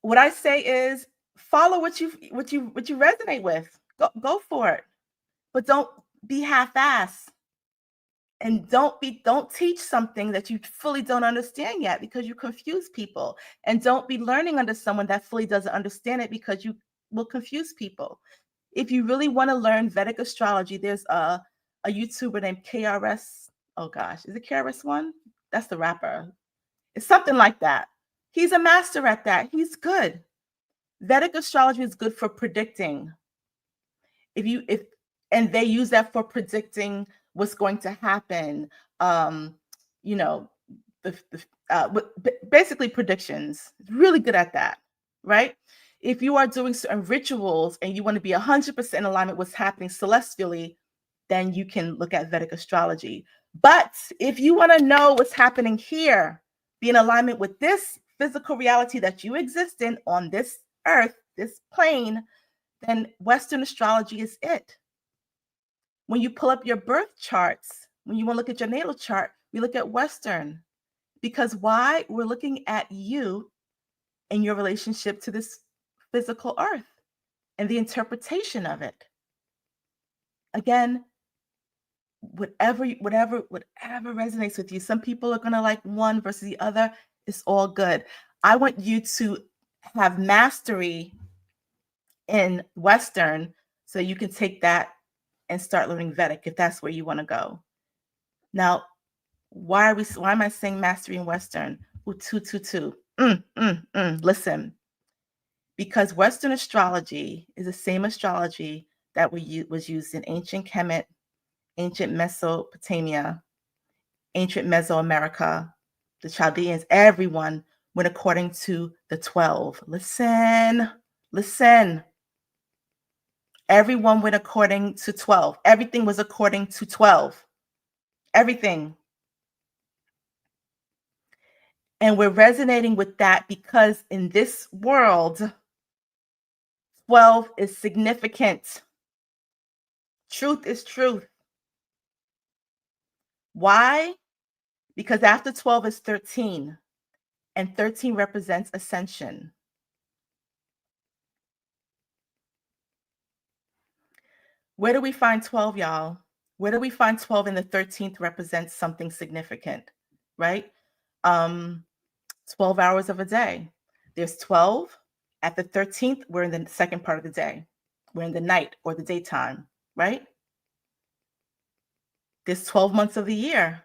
what I say is follow what you resonate with. Go for it. But don't be half-ass. And don't teach something that you fully don't understand yet, because you confuse people. And don't be learning under someone that fully doesn't understand it, because you will confuse people. If you really want to learn Vedic astrology, there's a YouTuber named KRS. Oh gosh, is it KRS-One? That's the rapper. It's something like that. He's a master at that. He's good. Vedic astrology is good for predicting. And they use that for predicting what's going to happen. Basically predictions. Really good at that, right? if you are doing certain rituals and you want to be 100% in alignment with what's happening celestially, then you can look at Vedic astrology. But if you want to know what's happening here, be in alignment with this physical reality that you exist in on this earth, this plane, then Western astrology is it. When you pull up your birth charts, when you want to look at your natal chart, we look at Western. Because why? We're looking at you and your relationship to this physical earth and the interpretation of it. Again, whatever resonates with you. Some people are going to like one versus the other. It's all good. I want you to have mastery in Western so you can take that and start learning Vedic if that's where you want to go. Now, why am I saying mastery in Western? Two. Listen, because Western astrology is the same astrology that was used in ancient Kemet, ancient Mesopotamia, ancient Mesoamerica, the Chaldeans. Everyone went according to the 12. Listen. Everyone went according to 12. Everything was according to 12. Everything. And we're resonating with that because in this world, 12 is significant. Truth is truth. Why? Because after 12 is 13, and 13 represents ascension. Where do we find 12, y'all? Where do we find 12 and the 13th represents something significant, right? 12 hours of a day. There's 12. At the 13th, we're in the second part of the day. We're in the night or the daytime, right? There's 12 months of the year.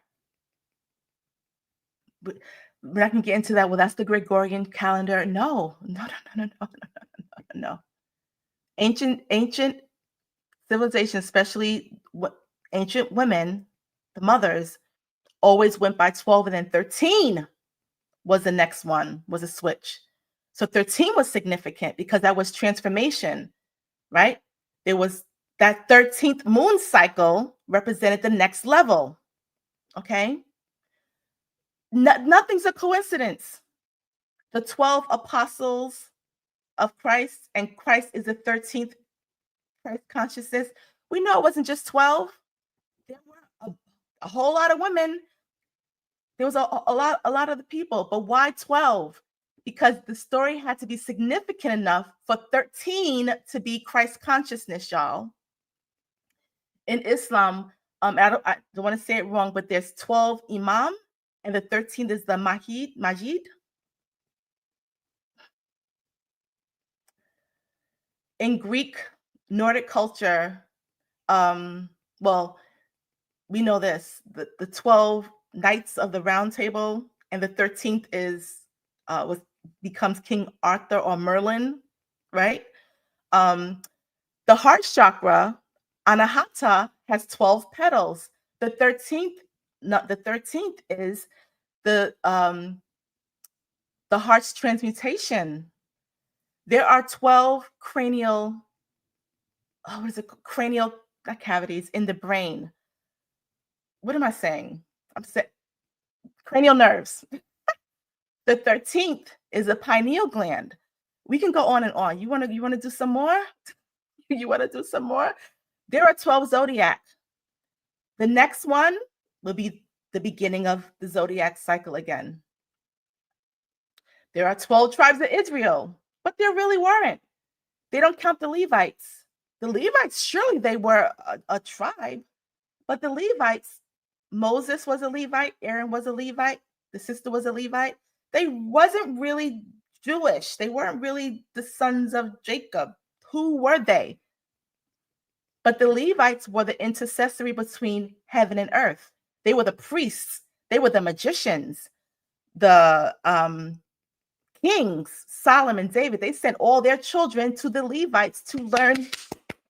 We're not going to get into that. Well, that's the Gregorian calendar. No. Ancient civilizations, especially ancient women, the mothers, always went by 12, and then 13 was the next one, was a switch. So 13 was significant because that was transformation, right? There was that 13th moon cycle represented the next level, okay? Nothing's a coincidence. The 12 apostles of Christ, and Christ is the 13th Christ consciousness. We know it wasn't just 12. There were a whole lot of women. There was a lot of the people, but why 12? Because the story had to be significant enough for 13 to be Christ consciousness, y'all. In Islam, I don't want to say it wrong, but there's 12 imam, and the 13th is the Majid. In Greek, Nordic culture, well, we know this, the 12 knights of the round table, and the 13th becomes King Arthur or Merlin, right? The heart chakra, Anahata, has 12 petals. The 13th is the heart's transmutation. There are 12 cranial cavities in the brain. What am I saying? I'm saying cranial nerves. The 13th is a pineal gland. We can go on and on. You want to do some more? You want to do some more? There are 12 zodiac. The next one will be the beginning of the zodiac cycle again. There are 12 tribes of Israel, but there really weren't. They don't count the Levites. The Levites, surely they were a tribe, but the Levites, Moses was a Levite, Aaron was a Levite, the sister was a Levite. They wasn't really Jewish. They weren't really the sons of Jacob. Who were they? But the Levites were the intercessory between heaven and earth. They were the priests. They were the magicians. The kings, Solomon, David, they sent all their children to the Levites to learn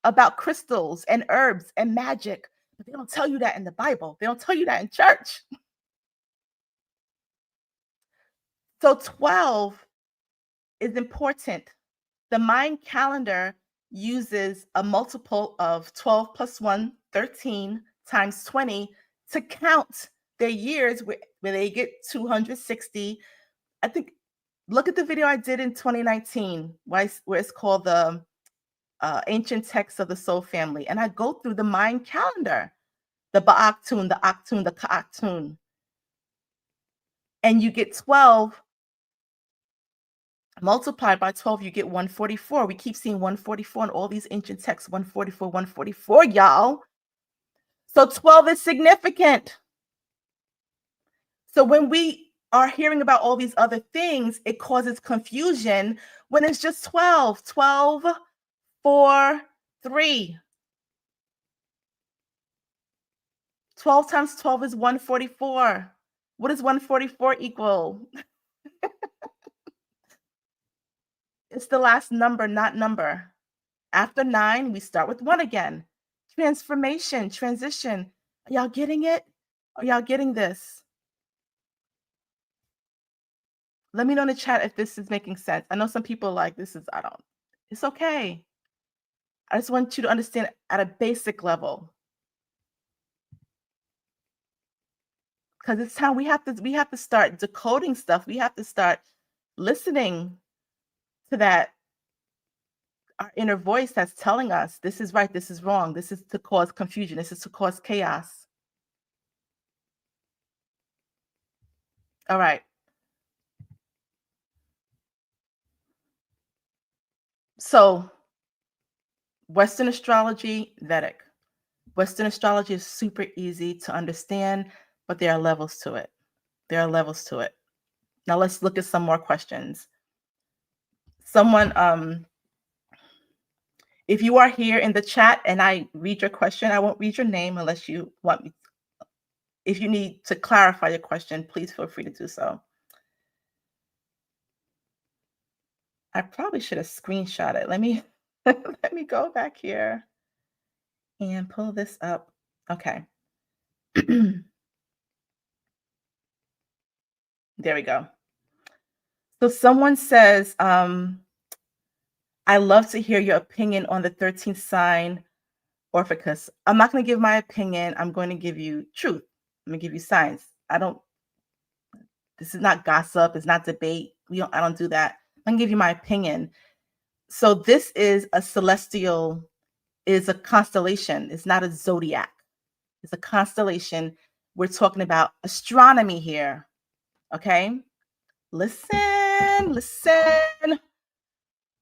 about crystals and herbs and magic. But they don't tell you that in the Bible. They don't tell you that in church. So 12 is important. The Mayan calendar uses a multiple of 12 plus 1, 13 times 20 to count their years where they get 260. I think, look at the video I did in 2019, where it's called the Ancient Texts of the Soul Family. And I go through the Mayan calendar, the Ba'aktun, the Aktun, the Ka'aktun. And you get 12 multiplied by 12, you get 144. We keep seeing 144 in all these ancient texts, 144, 144, y'all. So 12 is significant. So when we are hearing about all these other things, it causes confusion when it's just 12, 12, 4, 3. 12 times 12 is 144. What does 144 equal? It's the last number, not number. After 9, we start with 1 again. Transformation, transition. Are y'all getting it? Are y'all getting this? Let me know in the chat if this is making sense. I know some people are like, it's okay. I just want you to understand at a basic level. Because it's time we have to start decoding stuff. We have to start listening to that, our inner voice that's telling us this is right, this is wrong, this is to cause confusion, this is to cause chaos. All right. So, Western astrology, Vedic. Western astrology is super easy to understand, but there are levels to it. There are levels to it. Now let's look at some more questions. Someone, if you are here in the chat and I read your question, I won't read your name unless you want me. If you need to clarify your question, please feel free to do so. I probably should have screenshot it. Let me let me go back here and pull this up. Okay. There we go. So someone says, I love to hear your opinion on the 13th sign, Ophiuchus. I'm not going to give my opinion. I'm going to give you truth. I'm going to give you science. This is not gossip. It's not debate. I don't do that. I'm going to give you my opinion. So this is a celestial, is a constellation. It's not a zodiac. It's a constellation. We're talking about astronomy here. Okay? Listen.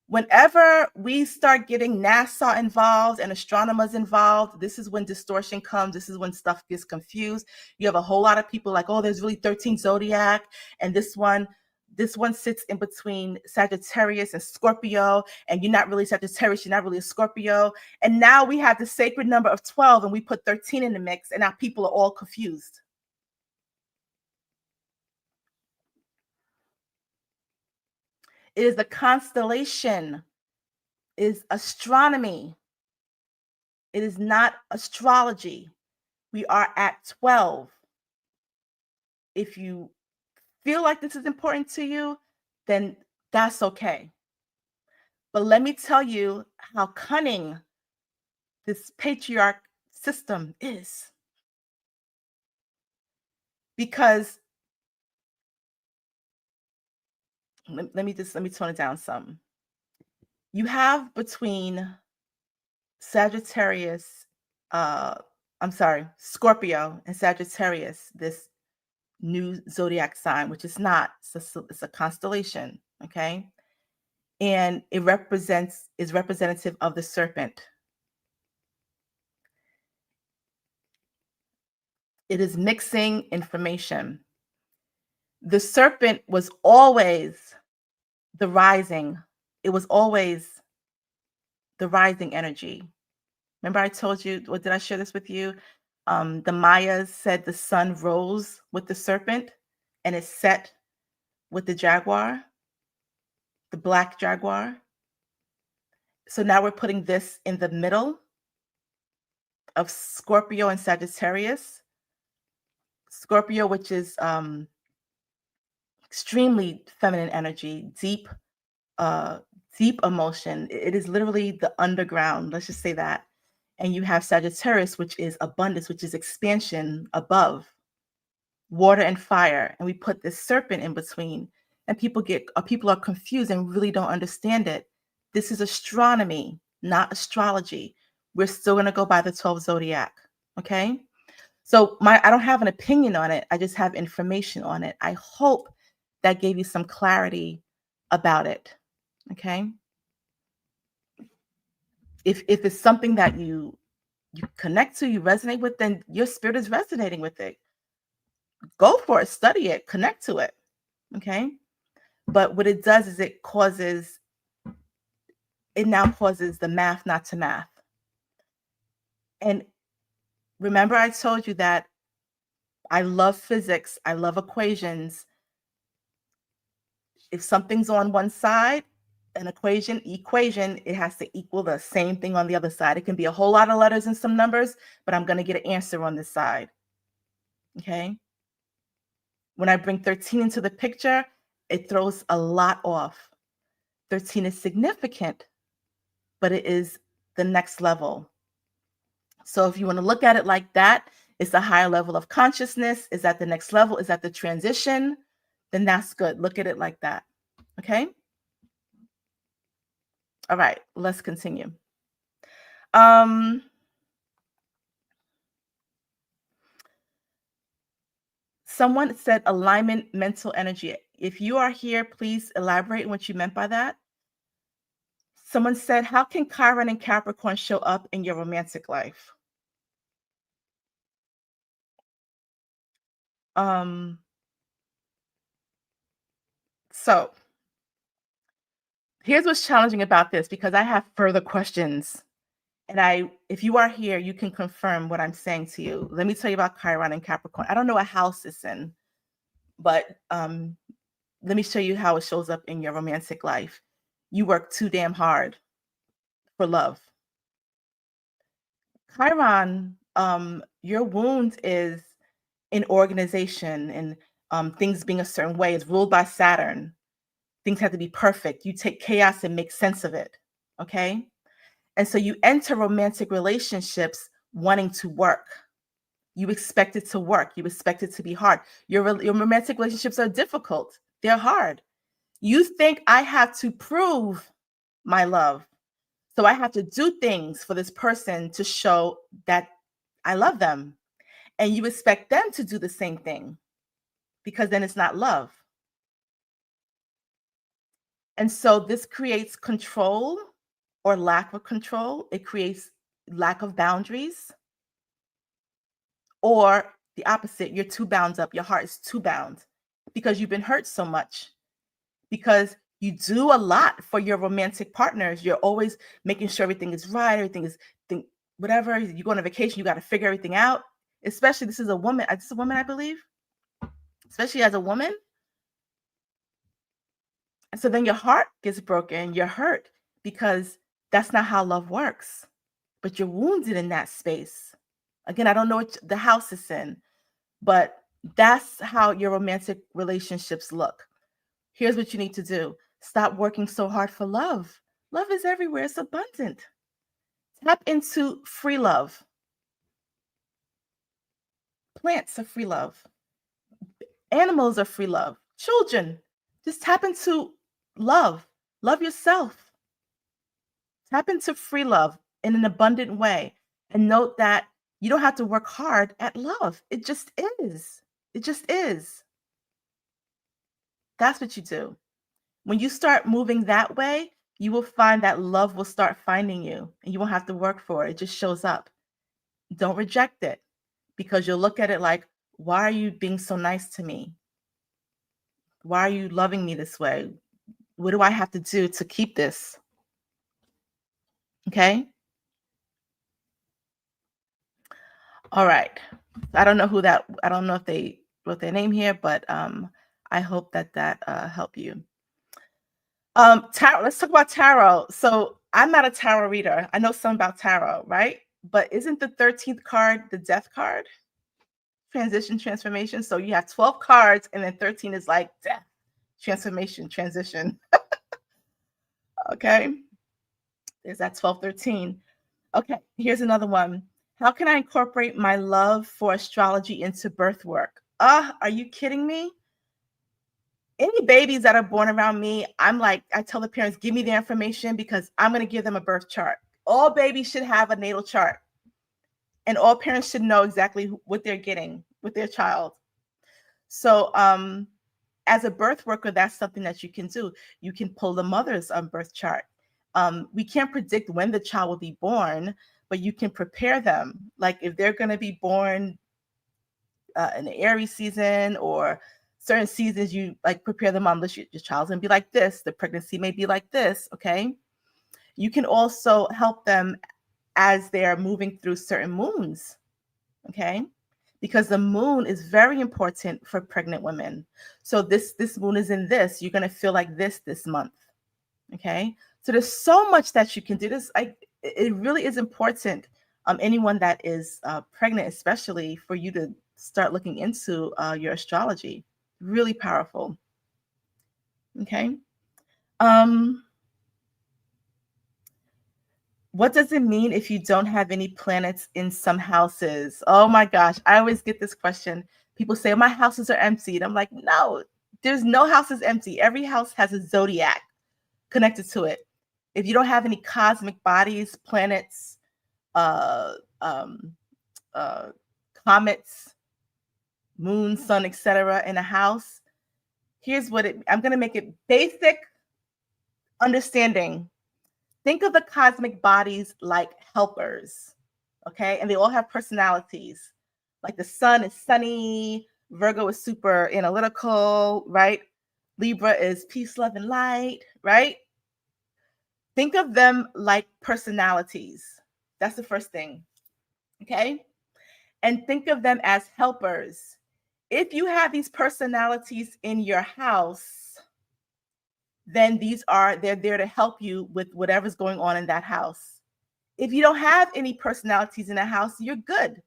Whenever we start getting NASA involved and astronomers involved, this is when distortion comes. This is when stuff gets confused. You have a whole lot of people like, oh, there's really 13 zodiac, and this one sits in between Sagittarius and Scorpio, and you're not really Sagittarius, you're not really a Scorpio. And now we have the sacred number of 12, and we put 13 in the mix, and now people are all confused. It is a constellation. It is astronomy. It is not astrology. We are at 12. If you feel like this is important to you, then that's okay. But let me tell you how cunning this patriarch system is. Because let me tone it down some. You have between Scorpio and Sagittarius, this new zodiac sign, which is not, it's a constellation, okay? And it is representative of the serpent. It is mixing information. The serpent was always the rising. It was always the rising energy. Remember I told you, or did I share this with you? The Mayas said the sun rose with the serpent and it set with the jaguar, the black jaguar. So now we're putting this in the middle of Scorpio and Sagittarius. Scorpio, which is extremely feminine energy, deep deep emotion. It is literally the underground. Let's just say that. And you have Sagittarius, which is abundance, which is expansion above, water and fire. And we put this serpent in between. And people are confused and really don't understand it. This is astronomy, not astrology. We're still going to go by the 12 zodiac. Okay. So I don't have an opinion on it. I just have information on it. I hope that gave you some clarity about it. Okay. If it's something that you connect to, you resonate with, then your spirit is resonating with it. Go for it, study it, connect to it. Okay. But what it does is it now causes the math not to math. And remember, I told you that I love physics. I love equations. If something's on one side, an equation, it has to equal the same thing on the other side. It can be a whole lot of letters and some numbers, but I'm going to get an answer on this side. Okay. When I bring 13 into the picture, it throws a lot off. 13 is significant, but it is the next level. So if you want to look at it like that, it's a higher level of consciousness. Is that the next level? Is that the transition? Then that's good. Look at it like that. Okay. All right, let's continue. Someone said alignment, mental energy. If you are here, please elaborate on what you meant by that. Someone said, how can Chiron and Capricorn show up in your romantic life? So here's what's challenging about this, because I have further questions. And if you are here, you can confirm what I'm saying to you. Let me tell you about Chiron and Capricorn. I don't know what house it's in, but let me show you how it shows up in your romantic life. You work too damn hard for love. Chiron, your wound is in organization and things being a certain way. It's ruled by Saturn. Things have to be perfect. You take chaos and make sense of it. Okay. And so you enter romantic relationships wanting to work. You expect it to work. You expect it to be hard. Your romantic relationships are difficult. They're hard. You think I have to prove my love. So I have to do things for this person to show that I love them. And you expect them to do the same thing, because then it's not love. And so this creates control or lack of control. It creates lack of boundaries. Or the opposite, you're too bound up. Your heart is too bound because you've been hurt so much. Because you do a lot for your romantic partners. You're always making sure everything is right. Everything is whatever. You go on a vacation, you got to figure everything out. Especially, this is a woman, I believe. Especially as a woman. And so then your heart gets broken. You're hurt because that's not how love works. But you're wounded in that space. Again, I don't know what the house is in, but that's how your romantic relationships look. Here's what you need to do. Stop working so hard for love. Love is everywhere. It's abundant. Tap into free love. Plants are free love. Animals are free love. Children, just tap into love. Love yourself. Tap into free love in an abundant way. And note that you don't have to work hard at love. It just is. It just is. That's what you do. When you start moving that way, you will find that love will start finding you and you won't have to work for it. It just shows up. Don't reject it, because you'll look at it like, why are you being so nice to me? Why are you loving me this way? What do I have to do to keep this? Okay. All right. I don't know if they wrote their name here, but I hope that helped you. Tarot. Let's talk about tarot. So I'm not a tarot reader. I know some about tarot, right? But isn't the 13th card the death card? Transition, transformation. So you have 12 cards, and then 13 is like death, transformation, transition. Okay. There's that 1213. Okay, here's another one. How can I incorporate my love for astrology into birth work? Are you kidding me? Any babies that are born around me, I'm like, I tell the parents, give me the information because I'm going to give them a birth chart. All babies should have a natal chart, and all parents should know exactly what they're getting with their child. So, as a birth worker, that's something that you can do. You can pull the mother's birth chart. We can't predict when the child will be born, but you can prepare them. Like if they're going to be born in the Aries season or certain seasons, you like prepare them on this. Your child's going to be like this. The pregnancy may be like this. Okay. You can also help them as they're moving through certain moons. Okay. Because the moon is very important for pregnant women. So this moon is in this. You're going to feel like this month. Okay. So there's so much that you can do. It really is important. Anyone that is pregnant, especially for you to start looking into your astrology. Really powerful. Okay. What does it mean if you don't have any planets in some houses? Oh my gosh, I always get this question. People say, my houses are empty. And I'm like, no, there's no houses empty. Every house has a zodiac connected to it. If you don't have any cosmic bodies, planets, comets, moon, sun, etc., in a house, here's what I'm going to make it basic understanding. Think of the cosmic bodies like helpers, okay? And they all have personalities. Like the sun is sunny, Virgo is super analytical, right? Libra is peace, love, and light, right? Think of them like personalities. That's the first thing, okay? And think of them as helpers. If you have these personalities in your house, then they're there to help you with whatever's going on in that house. If you don't have any personalities in a house, you're good.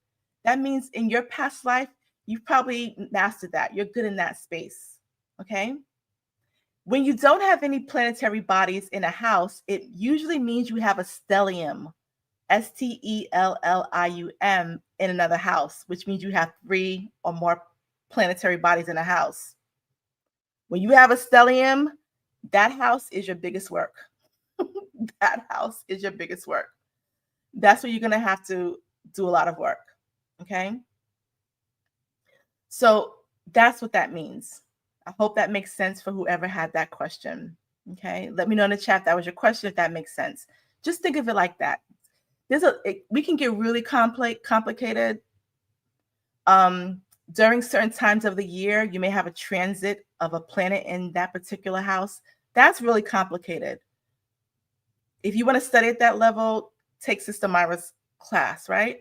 That means in your past life, you've probably mastered that. You're good in that space, okay? When you don't have any planetary bodies in a house, it usually means you have a stellium, Stellium, in another house, which means you have 3 or more planetary bodies in a house. When you have a stellium, that house is your biggest work. That house is your biggest work. That's where you're going to have to do a lot of work. Okay. So that's what that means. I hope that makes sense for whoever had that question. Okay. Let me know in the chat if that was your question, if that makes sense. Just think of it like that. We can get really complicated. During certain times of the year, you may have a transit of a planet in that particular house. That's really complicated. If you want to study at that level, take Sister Myra's class, right?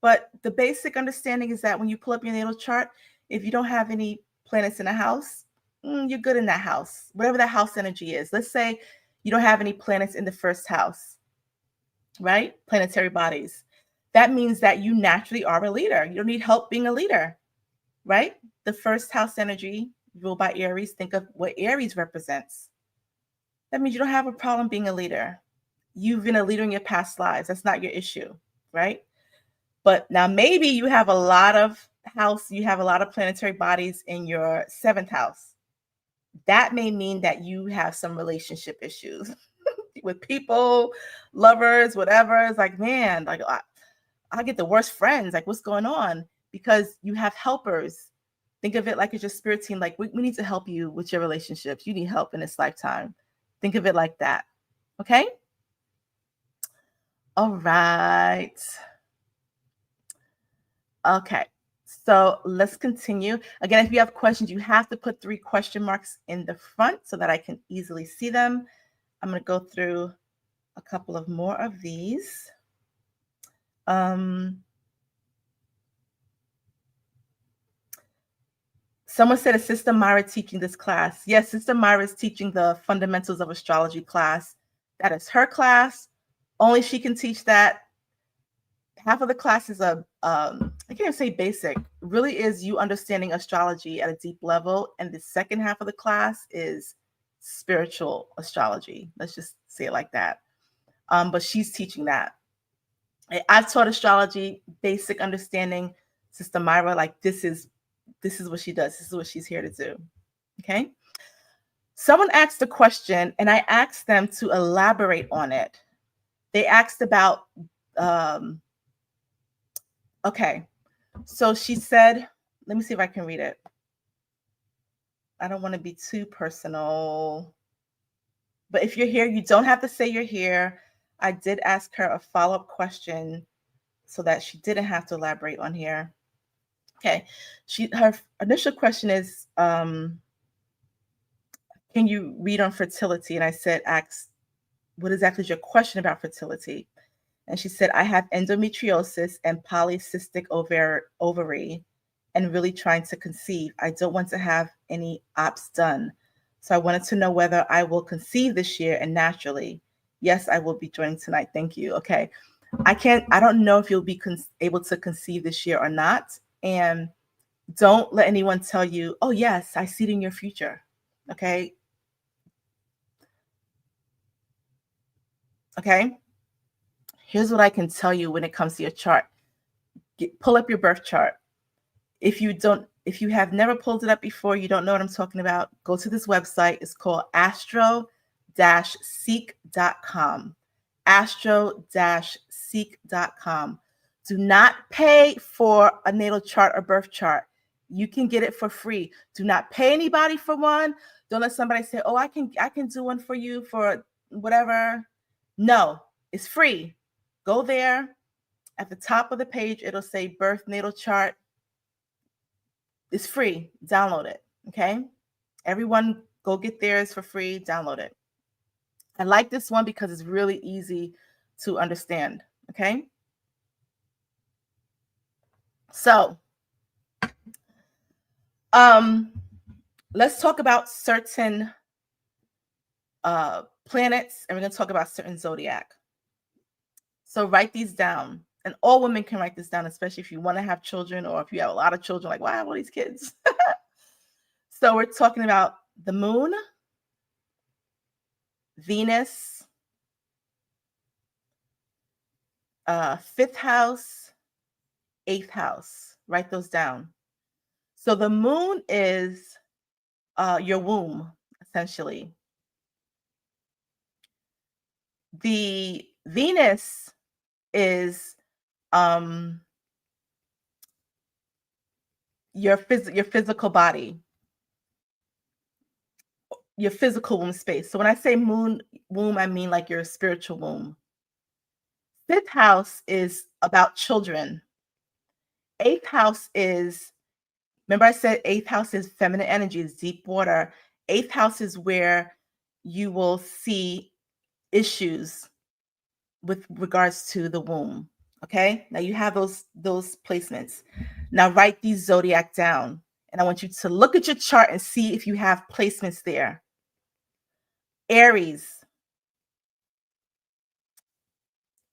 But the basic understanding is that when you pull up your natal chart, if you don't have any planets in a house, you're good in that house, whatever that house energy is. Let's say you don't have any planets in the first house, right? Planetary bodies. That means that you naturally are a leader. You don't need help being a leader, right? The first house energy ruled by Aries, think of what Aries represents. That means you don't have a problem being a leader. You've been a leader in your past lives. That's not your issue, right? But now maybe you have a lot of planetary bodies in your 7th house. That may mean that you have some relationship issues with people, lovers, whatever. It's like, man, like I get the worst friends. Like, what's going on? Because you have helpers. Think of it like it's your spirit team. Like, we need to help you with your relationships. You need help in this lifetime. Think of it like that. Okay? All right. Okay. So let's continue. Again, if you have questions, you have to put 3 question marks in the front so that I can easily see them. I'm going to go through a couple of more of these. Someone said, is Sister Myra teaching this class? Yes, Sister Myra is teaching the Fundamentals of Astrology class. That is her class. Only she can teach that. Half of the class is I can't say basic, really is you understanding astrology at a deep level. And the second half of the class is spiritual astrology. Let's just say it like that. But she's teaching that. I've taught astrology, basic understanding. Sister Myra, like this is what she does. This is what she's here to do. Okay. Someone asked a question and I asked them to elaborate on it. They asked about, okay. So she said, let me see if I can read it. I don't want to be too personal, but if you're here, you don't have to say you're here. I did ask her a follow-up question so that she didn't have to elaborate on here. Okay. Her initial question is, can you read on fertility? And I said, what exactly is your question about fertility? And she said, I have endometriosis and polycystic ovary and really trying to conceive. I don't want to have any ops done. So I wanted to know whether I will conceive this year and naturally. Yes, I will be joining tonight. Thank you. Okay. I don't know if you'll be able to conceive this year or not. And don't let anyone tell you, oh yes, I see it in your future. Okay. Okay. Here's what I can tell you when it comes to your chart. Pull up your birth chart. If you have never pulled it up before, you don't know what I'm talking about, go to this website. It's called astro-seek.com. astro-seek.com. Do not pay for a natal chart or birth chart. You can get it for free. Do not pay anybody for one. Don't let somebody say, oh, I can do one for you for whatever. No, it's free. Go there. At the top of the page, it'll say birth natal chart. It's free. Download it. Okay. Everyone go get theirs for free. Download it. I like this one because it's really easy to understand. Okay. So, let's talk about certain planets, and we're going to talk about certain zodiac. So write these down. And all women can write this down, especially if you want to have children or if you have a lot of children, like, why have all these kids? So we're talking about the moon, Venus, 5th house, 8th house. Write those down. So the moon is your womb, essentially. The Venus is your physical body, your physical womb space. So when I say womb, I mean like your spiritual womb. 5th house is about children. 8th house is, remember I said 8th house is feminine energy, is deep water. 8th house is where you will see issues with regards to the womb. Okay, now you have those placements. Now write these zodiac down, and I want you to look at your chart and see if you have placements there. Aries,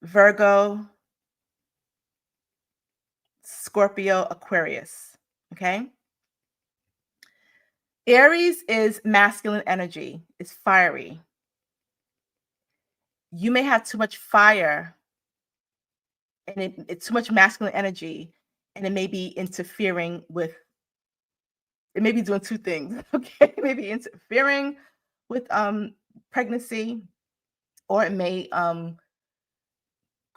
Virgo, Scorpio, Aquarius. Okay. Aries is masculine energy. It's fiery. You may have too much fire and it's too much masculine energy, and it may be interfering with, it may be doing two things. Okay. It may be interfering with pregnancy, or it may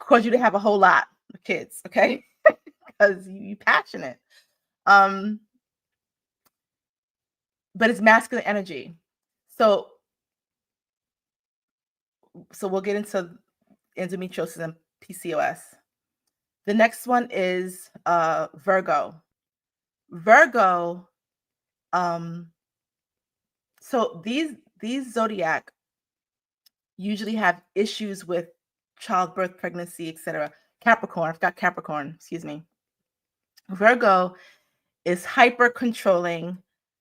cause you to have a whole lot of kids. Okay. Because you're passionate. But it's masculine energy. So we'll get into endometriosis and PCOS. The next one is Virgo. Virgo, so these zodiac usually have issues with childbirth, pregnancy, etc. Capricorn, I've got Capricorn, excuse me. Virgo is hyper controlling,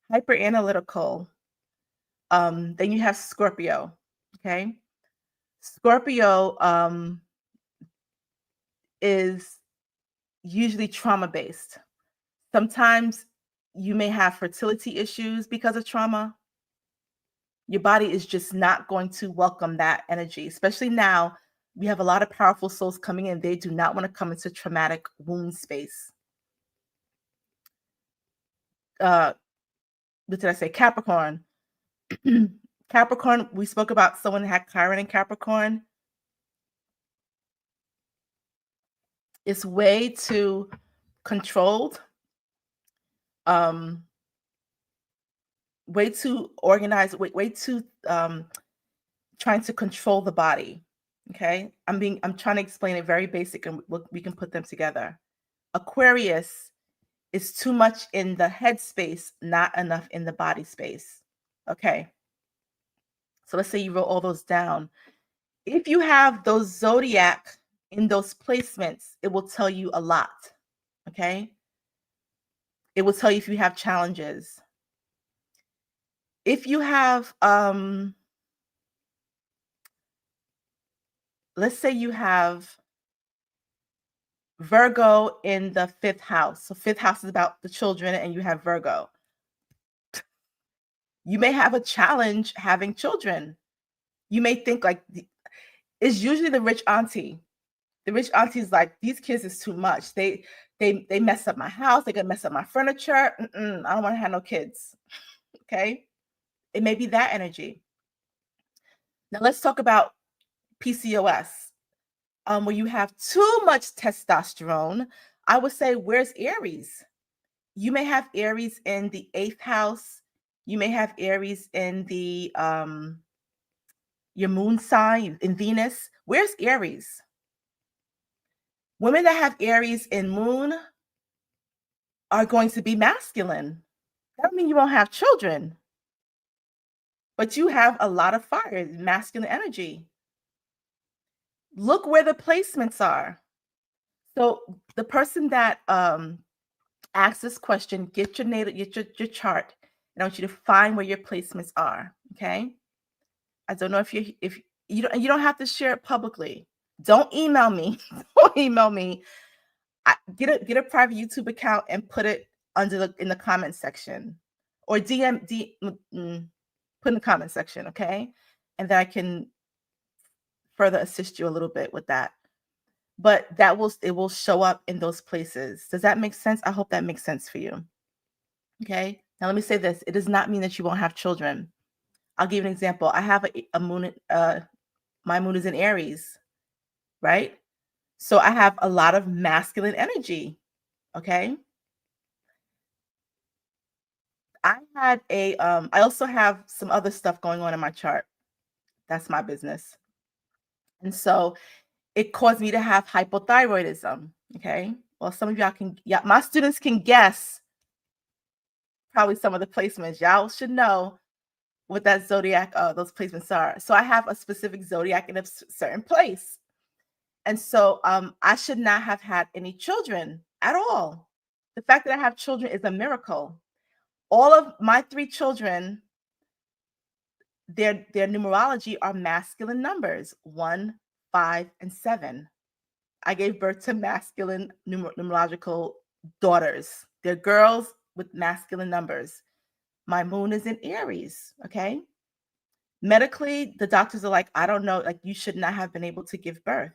hyper analytical. Then you have Scorpio. Okay. Scorpio is usually trauma-based. Sometimes you may have fertility issues because of trauma. Your body is just not going to welcome that energy, especially now. We have a lot of powerful souls coming in. They do not want to come into traumatic wound space. What did I say? Capricorn. Capricorn, we spoke about someone that had Chiron in Capricorn. It's way too controlled, way too organized, way too trying to control the body. Okay, I'm trying to explain it very basic, and we can put them together. Aquarius is too much in the head space, not enough in the body space. Okay, so let's say you wrote all those down. If you have those zodiac in those placements, it will tell you a lot. Okay, it will tell you if you have challenges. If you have let's say you have Virgo in the 5th house. So 5th house is about the children, and you have Virgo. You may have a challenge having children. You may think like it's usually the rich auntie. The rich auntie is like, these kids is too much. They mess up my house. They're gonna mess up my furniture. I don't want to have no kids. Okay, it may be that energy. Now let's talk about PCOS. Where you have too much testosterone, I would say, where's Aries? You may have Aries in the 8th house. You may have Aries in the your moon sign in Venus. Where's Aries? Women that have Aries in moon are going to be masculine. That doesn't mean you won't have children, but you have a lot of fire, masculine energy. Look where the placements are. So the person that asked this question, get your natal, get your chart, and I want you to find where your placements are. Okay. I don't know if you don't have to share it publicly. Don't email me. Don't email me. Get a private YouTube account and put it in the comment section, or DM put in the comment section. Okay, and then I can further assist you a little bit with that. But it will show up in those places. Does that make sense? I hope that makes sense for you. Okay. Now let me say this. It does not mean that you won't have children. I'll give you an example. I have a moon, my moon is in Aries, right? So I have a lot of masculine energy. Okay. I also have some other stuff going on in my chart. That's my business. And so it caused me to have hypothyroidism. Okay. Well, some of y'all my students can guess probably some of the placements. Y'all should know what that zodiac, those placements are. So I have a specific zodiac in a certain place. And so I should not have had any children at all. The fact that I have children is a miracle. All of my 3 children, their numerology are masculine numbers, 1, 5, and 7. I gave birth to masculine numerological daughters. They're girls with masculine numbers. My moon is in Aries, okay? Medically, the doctors are like, I don't know, like you should not have been able to give birth.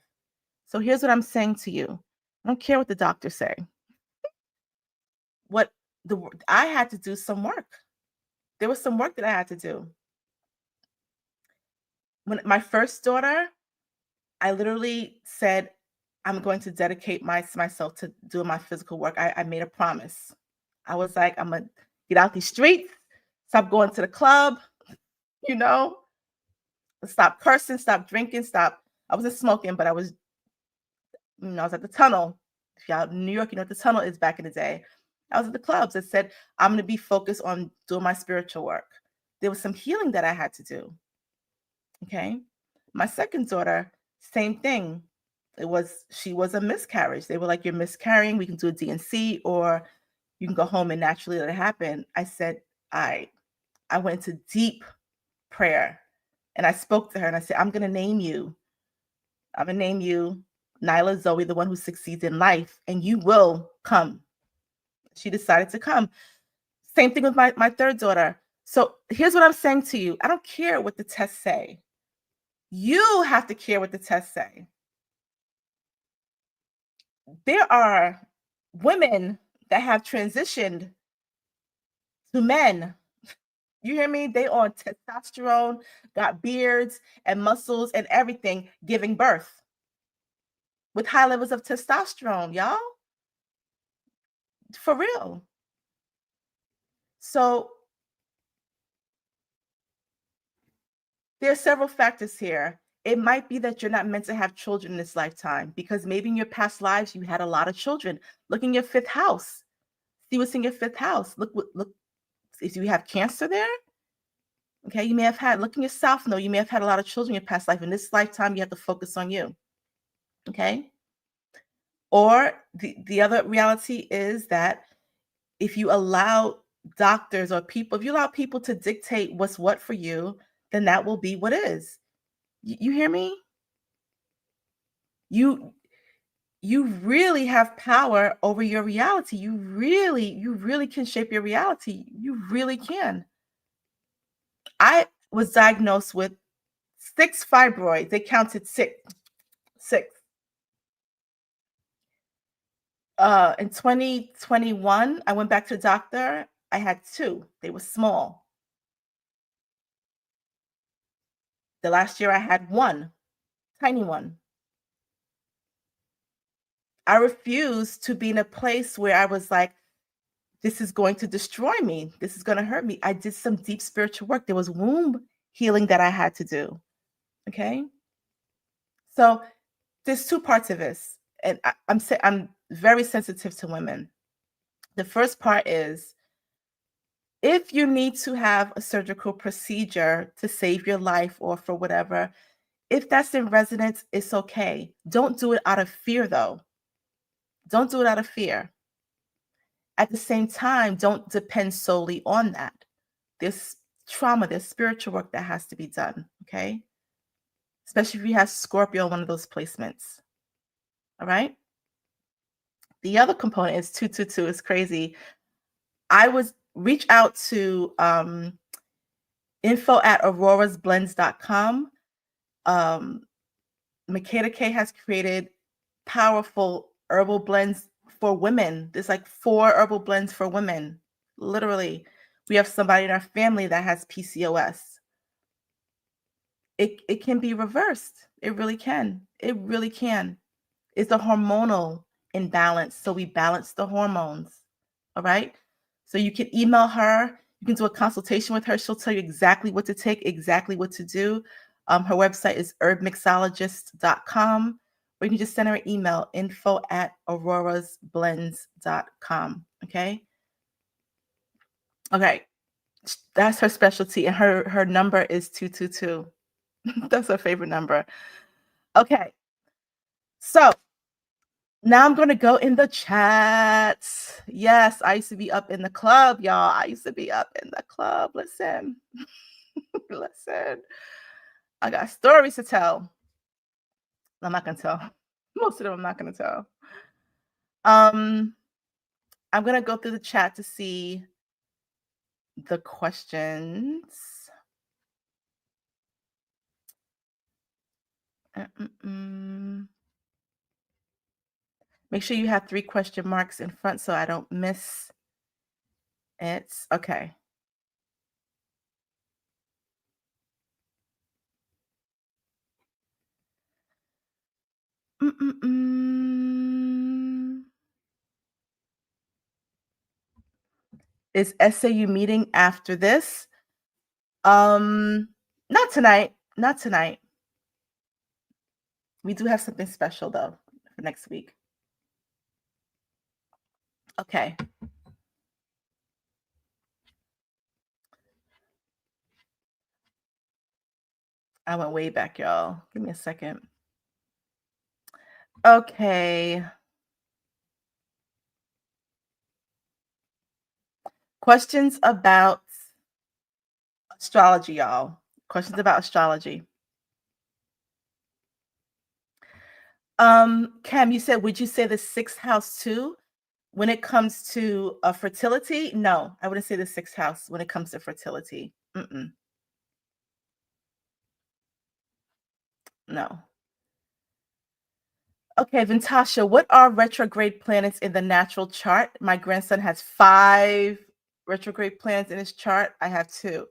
So here's what I'm saying to you. I don't care what the doctors say. I had to do some work. There was some work that I had to do. When my first daughter, I literally said, I'm going to dedicate myself to doing my physical work. I made a promise. I was like, I'm going to get out these streets, stop going to the club, stop cursing, stop drinking, I wasn't smoking, but I was at the tunnel. If y'all in New York, you know what the tunnel is back in the day. I was at the clubs. I said, I'm going to be focused on doing my spiritual work. There was some healing that I had to do. Okay. My second daughter, same thing. She was a miscarriage. They were like, you're miscarrying. We can do a D&C, or you can go home and naturally let it happen. I said, I went into deep prayer, and I spoke to her and I said, I'm going to name you. I'm going to name you Nyla Zoe, the one who succeeds in life, and you will come. She decided to come. Same thing with my third daughter. So here's what I'm saying to you. I don't care what the tests say. You have to care what the tests say. There are women that have transitioned to men. You hear me? They on testosterone, got beards and muscles and everything, giving birth with high levels of testosterone, y'all. For real. So there are several factors here. It might be that you're not meant to have children in this lifetime because maybe in your past lives you had a lot of children. Look in your fifth house. See what's in your fifth house. Look. If you have cancer there, okay, you may have had. Look in your south node. You may have had a lot of children in your past life. In this lifetime, you have to focus on you. Okay. Or the other reality is that if you allow doctors or people, if you allow people to dictate what's what for you, then that will be what is. You hear me? You really have power over your reality. You really can shape your reality. You really can. I was diagnosed with 6 fibroids. They counted 6. In 2021, I went back to the doctor. I had 2. They were small. The last year I had 1, tiny one. I refused to be in a place where I was like, this is going to destroy me. This is going to hurt me. I did some deep spiritual work. There was womb healing that I had to do. Okay. So there's 2 parts of this. And I'm very sensitive to women. The first part is if you need to have a surgical procedure to save your life or for whatever, if that's in resonance, it's okay. Don't do it out of fear, though. Don't do it out of fear. At the same time, don't depend solely on that. There's trauma, there's spiritual work that has to be done, okay? Especially if you have Scorpio, one of those placements. All right? The other component is 222. It's crazy. I was reach out to info@aurorasblends.com. Makeda K has created powerful herbal blends for women. There's like 4 herbal blends for women. Literally. We have somebody in our family that has PCOS. It can be reversed. It really can. It really can. It's a hormonal imbalance. So we balance the hormones. All right. So you can email her. You can do a consultation with her. She'll tell you exactly what to take, exactly what to do. Her website is herbmixologist.com, or you can just send her an email, info@aurorasblends.com. Okay. Okay. That's her specialty. And her number is 222. That's her favorite number. Okay. So now I'm going to go in the chats. Yes, I used to be up in the club, y'all. I used to be up in the club. Listen. Listen. I got stories to tell. I'm not going to tell. Most of them I'm not going to tell. I'm going to go through the chat to see the questions. Make sure you have 3 question marks in front so I don't miss it. Okay. Is SAU meeting after this? Not tonight. Not tonight. We do have something special though for next week. Okay. I went way back, y'all. Give me a second. Okay. Questions about astrology, y'all. Questions about astrology. Cam, you said, would you say the 6th house too? When it comes to fertility, no, I wouldn't say the sixth house when it comes to fertility. No. Okay, Vintasha, what are retrograde planets in the natural chart? My grandson has 5 retrograde planets in his chart. I have 2.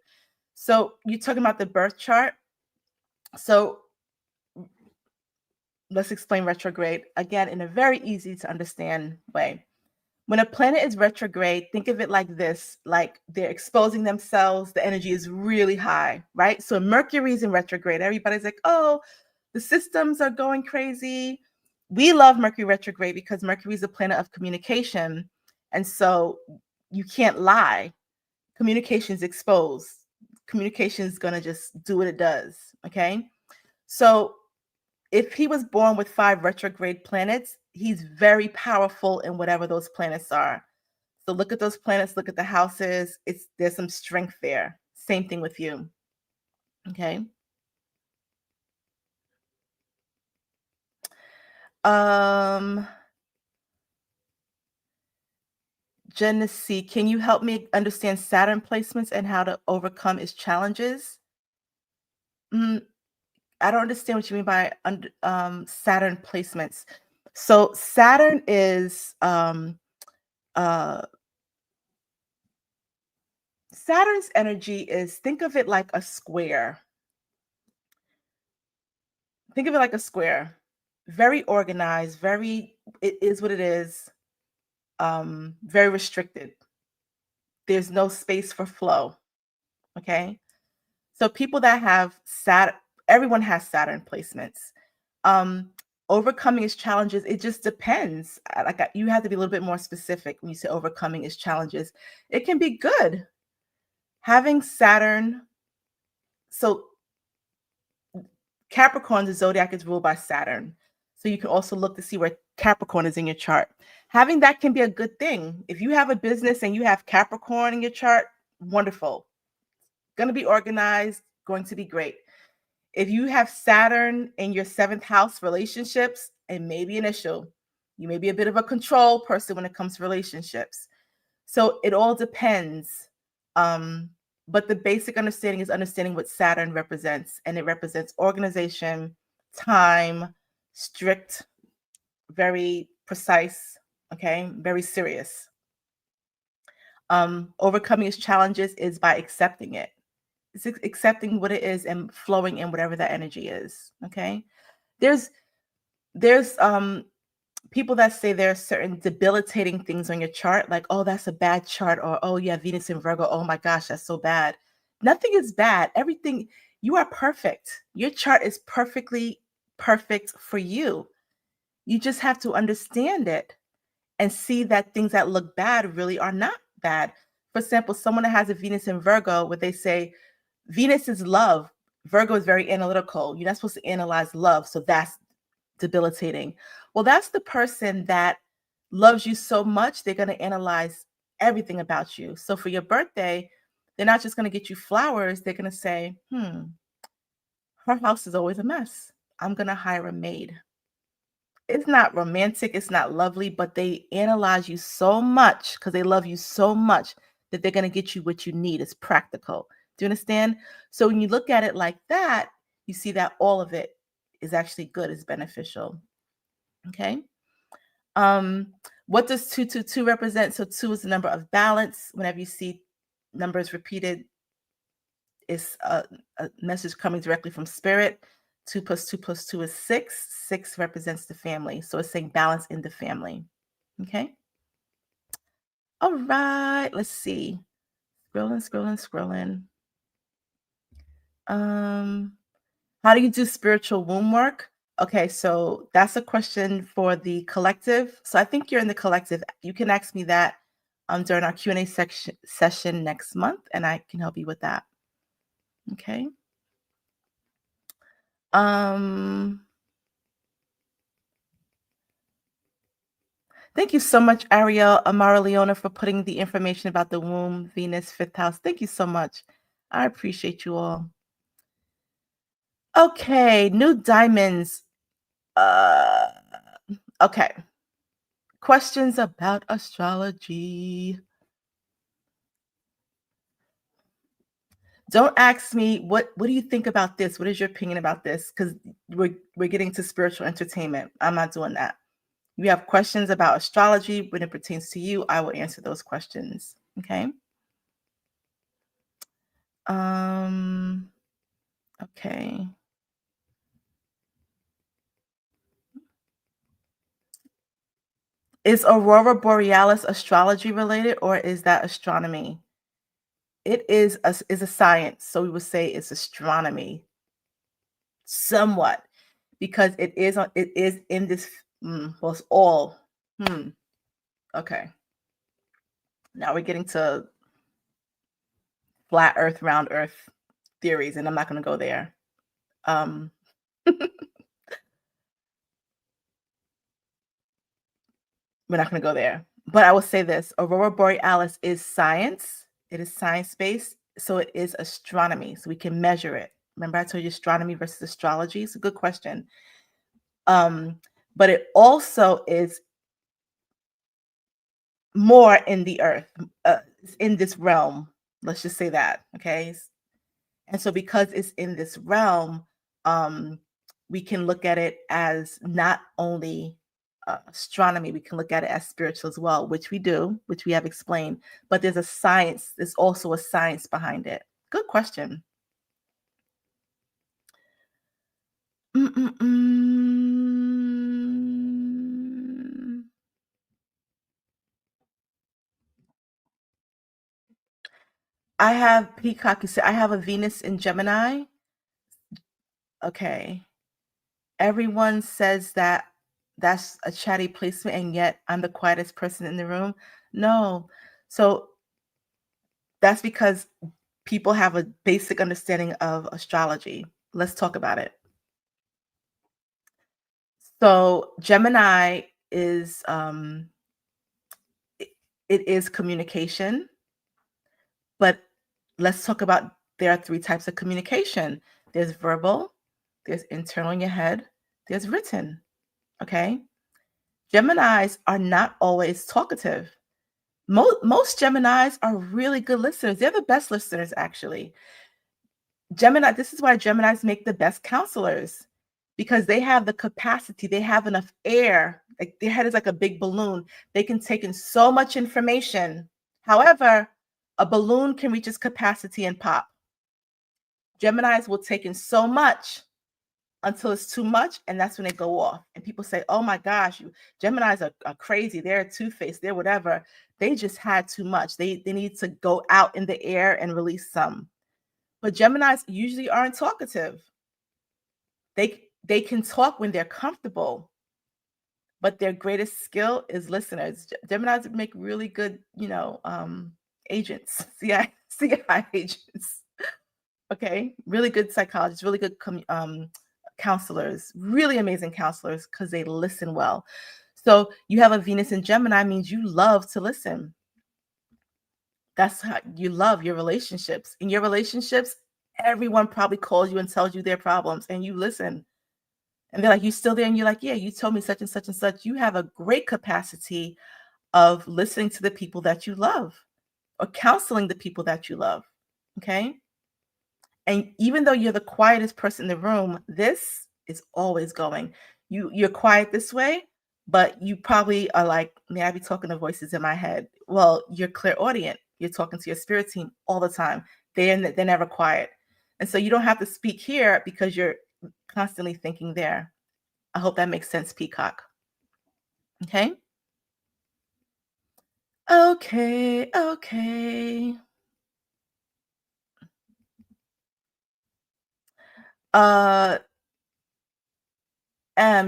So you're talking about the birth chart. So let's explain retrograde again in a very easy to understand way. When a planet is retrograde, think of it like this, like they're exposing themselves, the energy is really high, right? So Mercury's in retrograde. Everybody's like, oh, the systems are going crazy. We love Mercury retrograde because Mercury is a planet of communication. And so you can't lie. Communication is exposed. Communication is going to just do what it does. Okay. So if he was born with 5 retrograde planets, he's very powerful in whatever those planets are. So look at those planets, look at the houses. There's some strength there. Same thing with you. Okay. Genesee, can you help me understand Saturn placements and how to overcome its challenges? I don't understand what you mean by Saturn placements. So Saturn is Saturn's energy is, think of it like a square. Think of it like a square. Very organized, it is what it is. Very restricted. There's no space for flow. Okay. So people that have Saturn, everyone has Saturn placements. Overcoming its challenges, it just depends. You have to be a little bit more specific when you say overcoming its challenges. It can be good. Having Saturn, so Capricorn, the zodiac is ruled by Saturn. So you can also look to see where Capricorn is in your chart. Having that can be a good thing. If you have a business and you have Capricorn in your chart, wonderful. Going to be organized, going to be great. If you have Saturn in your 7th house, relationships, it may be an issue. You may be a bit of a control person when it comes to relationships. So it all depends. But the basic understanding is understanding what Saturn represents. And it represents organization, time, strict, very precise, okay, very serious. Overcoming its challenges is by accepting it. It's accepting what it is and flowing in whatever that energy is. Okay. There's people that say there are certain debilitating things on your chart, like, oh, that's a bad chart, or oh yeah, Venus in Virgo, oh my gosh, that's so bad. Nothing is bad. Everything, you are perfect. Your chart is perfectly perfect for you. You just have to understand it and see that things that look bad really are not bad. For example, someone that has a Venus in Virgo, where they say Venus is love. Virgo is very analytical. You're not supposed to analyze love. So that's debilitating. Well, that's the person that loves you so much, they're going to analyze everything about you. So for your birthday, they're not just going to get you flowers. They're going to say, her house is always a mess. I'm going to hire a maid. It's not romantic. It's not lovely, but they analyze you so much because they love you so much that they're going to get you what you need. It's practical. Do you understand? So when you look at it like that, you see that all of it is actually good, is beneficial. Okay. What does 222 represent? So 2 is the number of balance. Whenever you see numbers repeated, it's a message coming directly from spirit. 2 plus 2 plus 2 is 6. 6 represents the family. So it's saying balance in the family. Okay. All right. Let's see. Scrolling. How do you do spiritual womb work? Okay, so that's a question for the collective. So I think you're in the collective. You can ask me that during our Q&A session next month, and I can help you with that. Okay. Thank you so much, Ariel Amara Leona, for putting the information about the womb, Venus, 5th house. Thank you so much. I appreciate you all. Okay, new diamonds. Okay. questions about astrology. Don't ask me what do you think about this? What is your opinion about this? Because we're getting to spiritual entertainment. I'm not doing that. You have questions about astrology when it pertains to you, I will answer those questions. Okay. Okay. Is Aurora Borealis astrology related, or is that astronomy? It is a science, so we would say it's astronomy, somewhat, because it is in this. Well, it's all. Okay. Now we're getting to flat Earth, round Earth theories, and I'm not going to go there. We're not going to go there. But I will say this: Aurora Borealis is science. It is science-based, so it is astronomy. So we can measure it. Remember, I told you astronomy versus astrology. It's a good question. But it also is more in the earth, in this realm. Let's just say that, okay? And so because it's in this realm, we can look at it as not only astronomy, we can look at it as spiritual as well, which we do, which we have explained. But there's a science, there's also a science behind it. Good question. I have Peacock. You said I have a Venus in Gemini. Okay. Everyone says that that's a chatty placement, and yet I'm the quietest person in the room. No. So that's because people have a basic understanding of astrology. Let's talk about it. So Gemini is it is communication, but let's talk about there are 3 types of communication. There's verbal, there's internal in your head, there's written. Okay? Geminis are not always talkative. Most Geminis are really good listeners. They're the best listeners, actually. Gemini, this is why Geminis make the best counselors, because they have the capacity, they have enough air, like their head is like a big balloon. They can take in so much information. However, a balloon can reach its capacity and pop. Geminis will take in so much until it's too much, and that's when they go off. And people say, oh my gosh, Geminis are crazy. They're two-faced, they're whatever. They just had too much. They need to go out in the air and release some. But Geminis usually aren't talkative. They can talk when they're comfortable, but their greatest skill is listeners. Geminis make really good, agents, CIA agents. Okay, really good psychologists, really good counselors, really amazing counselors, because they listen well. So you have a Venus in Gemini means you love to listen. That's how you love your relationships. In your relationships, everyone probably calls you and tells you their problems, and you listen. And they're like, you still there? And you're like, yeah, you told me such and such and such. You have a great capacity of listening to the people that you love or counseling the people that you love. Okay. And even though you're the quietest person in the room, this is always going. You're quiet this way, but you probably are like, may I be talking to voices in my head? Well, you're clairaudient. You're talking to your spirit team all the time. They're never quiet. And so you don't have to speak here because you're constantly thinking there. I hope that makes sense, Peacock. Okay. Okay.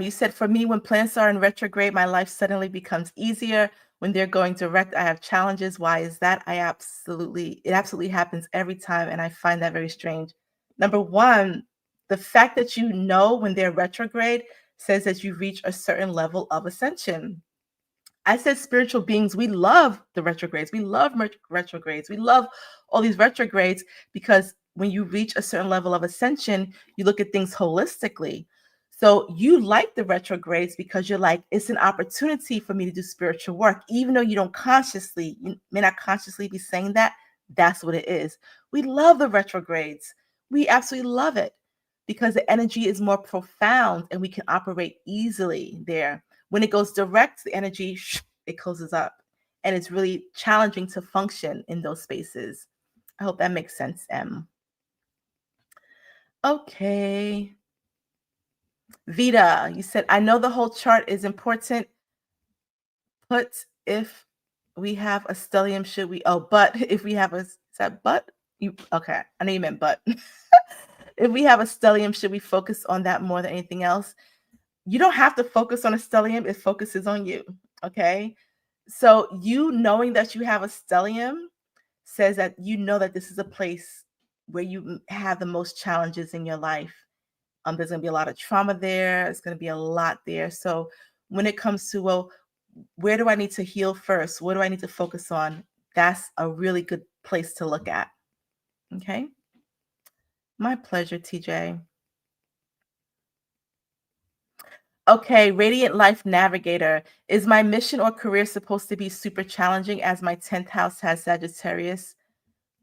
You said, for me, when plants are in retrograde, my life suddenly becomes easier. When they're going direct, I have challenges. Why is that? It absolutely happens every time, and I find that very strange. Number one, the fact that you know when they're retrograde says that you reach a certain level of ascension. I said spiritual beings, we love the retrogrades. We love retrogrades. We love all these retrogrades because when you reach a certain level of ascension, you look at things holistically. So you like the retrogrades because you're like, it's an opportunity for me to do spiritual work, even though you may not consciously be saying that. That's what it is. We love the retrogrades. We absolutely love it because the energy is more profound and we can operate easily there. When it goes direct, the energy, it closes up. And it's really challenging to function in those spaces. I hope that makes sense, Em. Okay. Vita, you said, I know the whole chart is important. But if we have a stellium, should we? Oh, but if we have a, is that but? Okay, I know you meant but. If we have a stellium, should we focus on that more than anything else? You don't have to focus on a stellium, it focuses on you. Okay. So you knowing that you have a stellium says that you know that this is a place where you have the most challenges in your life. There's going to be a lot of trauma there. It's going to be a lot there. So when it comes to, well, where do I need to heal first? What do I need to focus on? That's a really good place to look at. Okay. My pleasure, TJ. Okay, Radiant Life Navigator. Is my mission or career supposed to be super challenging as my 10th house has Sagittarius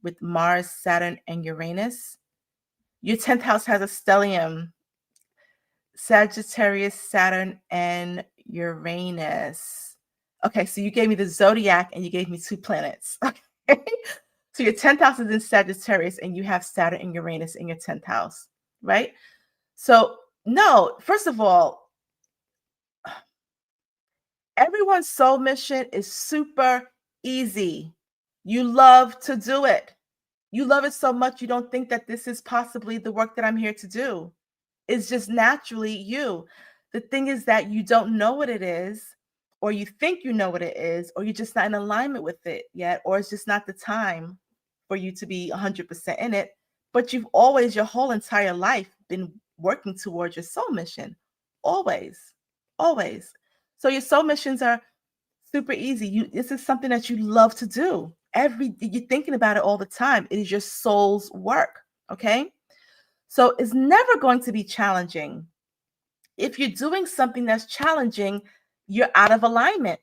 with Mars, Saturn, and Uranus? Your 10th house has a stellium, Sagittarius, Saturn, and Uranus. Okay, so you gave me the zodiac and you gave me 2 planets. Okay. So your 10th house is in Sagittarius and you have Saturn and Uranus in your 10th house, right? So, no, first of all, everyone's soul mission is super easy. You love to do it. You love it so much you don't think that this is possibly the work that I'm here to do. It's just naturally you. The thing is that you don't know what it is, or you think you know what it is, or you're just not in alignment with it yet, or it's just not the time for you to be 100% in it. But you've always, your whole entire life, been working towards your soul mission. Always, always. So your soul missions are super easy. This is something that you love to do. You're thinking about it all the time. It is your soul's work. Okay. So it's never going to be challenging. If you're doing something that's challenging, you're out of alignment.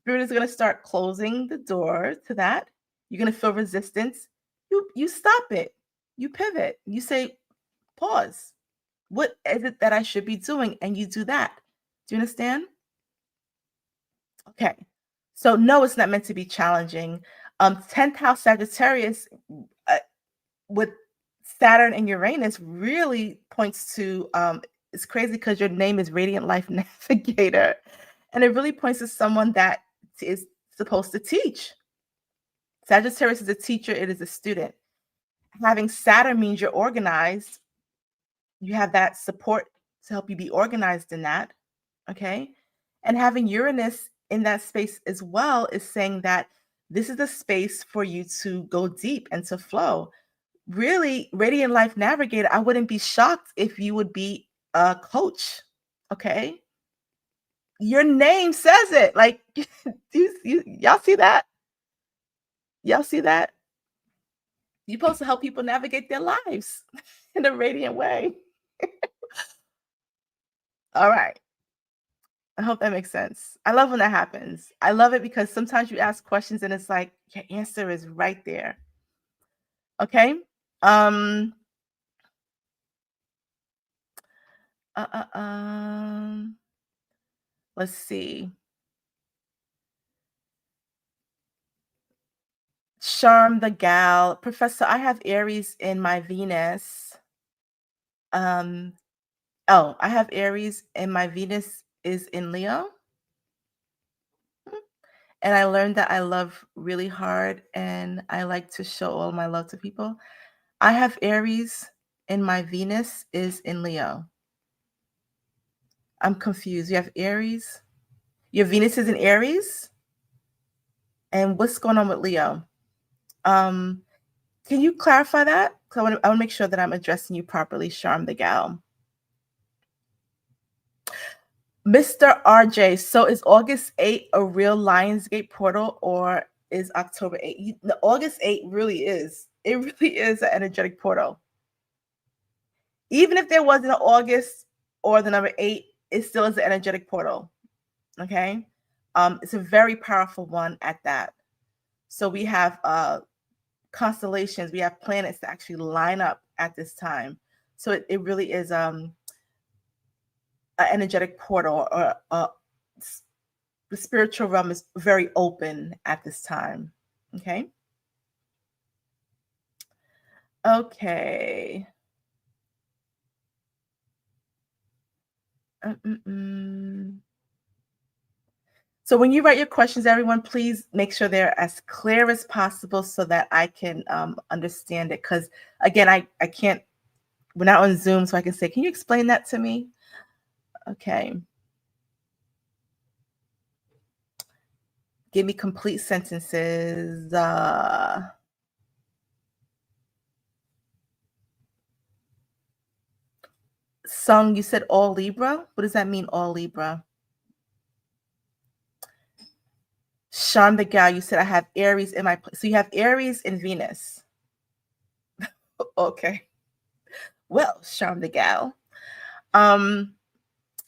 Spirit is going to start closing the door to that. You're going to feel resistance. You stop it. You pivot. You say, pause. What is it that I should be doing? And you do that. Do you understand? Okay. So no, it's not meant to be challenging. 10th house Sagittarius with Saturn and Uranus really points to, it's crazy because your name is Radiant Life Navigator. And it really points to someone that is supposed to teach. Sagittarius is a teacher, it is a student. Having Saturn means you're organized. You have that support to help you be organized in that. Okay. And having Uranus in that space as well is saying that this is a space for you to go deep and to flow. Really, Radiant Life Navigator, I wouldn't be shocked if you would be a coach. Okay. Your name says it. Like, y'all see that? Y'all see that? You're supposed to help people navigate their lives in a radiant way. All right. I hope that makes sense. I love when that happens. I love it because sometimes you ask questions and it's like your answer is right there. Okay. Let's see. Charm the gal. Professor, I have Aries in my Venus. I have Aries and my Venus is in Leo. And I learned that I love really hard and I like to show all my love to people. I have Aries and my Venus is in Leo. I'm confused. You have Aries? Your Venus is in Aries? And what's going on with Leo? Can you clarify that? I want to make sure that I'm addressing you properly, Charm the gal. Mr. RJ, so is August 8 a real Lionsgate portal or is October 8? August 8 really is. It really is an energetic portal. Even if there wasn't an August or the number 8, it still is an energetic portal. Okay. It's a very powerful one at that. So we have constellations, we have planets that actually line up at this time. So it really is an energetic portal, or the spiritual realm is very open at this time. Okay. Okay. So when you write your questions, everyone, please make sure they're as clear as possible so that I can understand it. Because again, I can't, we're not on Zoom, so I can say, can you explain that to me? Okay. Give me complete sentences. Sung, you said all Libra? What does that mean, all Libra? Sean the Gal, you said I have Aries in my place. So you have Aries and Venus. Okay. Well, Sean the Gal.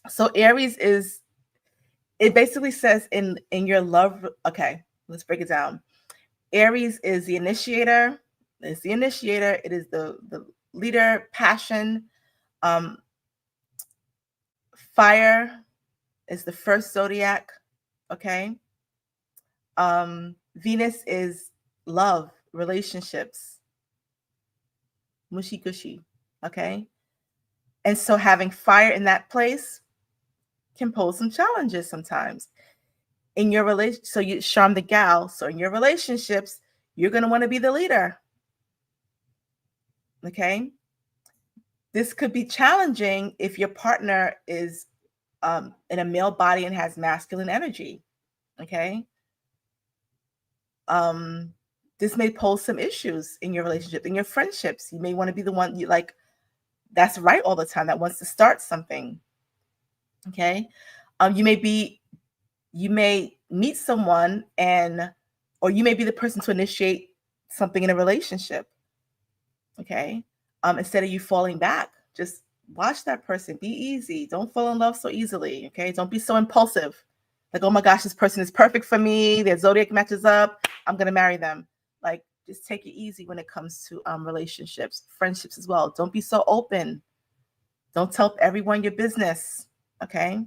So Aries is, it basically says in your love. Okay, let's break it down. Aries is the initiator. It's the initiator. It is the leader, passion. Fire is the first zodiac. Okay. Venus is love, relationships, mushy gushy. Okay. And so having fire in that place can pose some challenges sometimes in your relation. So you charm the gal. So in your relationships, you're going to want to be the leader. Okay. This could be challenging if your partner is in a male body and has masculine energy. Okay. This may pose some issues in your relationship, in your friendships. You may want to be the one you like, that's right all the time, that wants to start something. Okay. You may meet someone or you may be the person to initiate something in a relationship. Okay. Instead of you falling back, just watch that person. Be easy. Don't fall in love so easily. Okay. Don't be so impulsive. Like, oh my gosh, this person is perfect for me. Their zodiac matches up. I'm going to marry them. Like, just take it easy when it comes to relationships, friendships as well. Don't be so open. Don't tell everyone your business. Okay.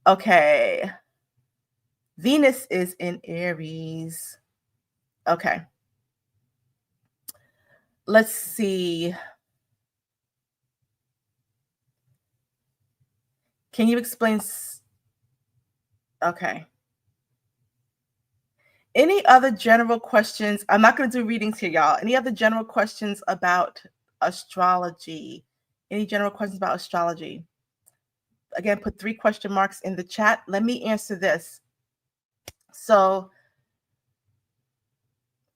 Okay. Venus is in Aries. Okay. Let's see. Can you explain? Okay. Any other general questions? I'm not going to do readings here, y'all. Any other general questions about astrology? Any general questions about astrology? Again, put 3 question marks in the chat. Let me answer this. So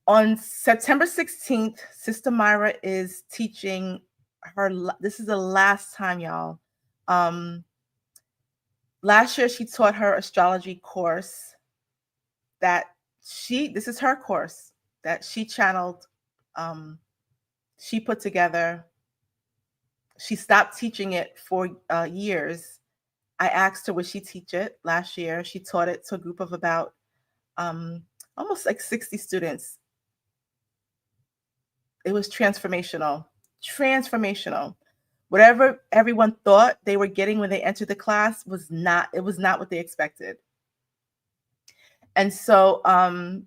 on September 16th, Sister Myra is teaching this is the last time, y'all. Last year, she taught her astrology course that this is her course that she channeled, she put together. She stopped teaching it for years. I asked her, would she teach it last year? She taught it to a group of about almost like 60 students. It was transformational. Whatever everyone thought they were getting when they entered the class was not what they expected. And so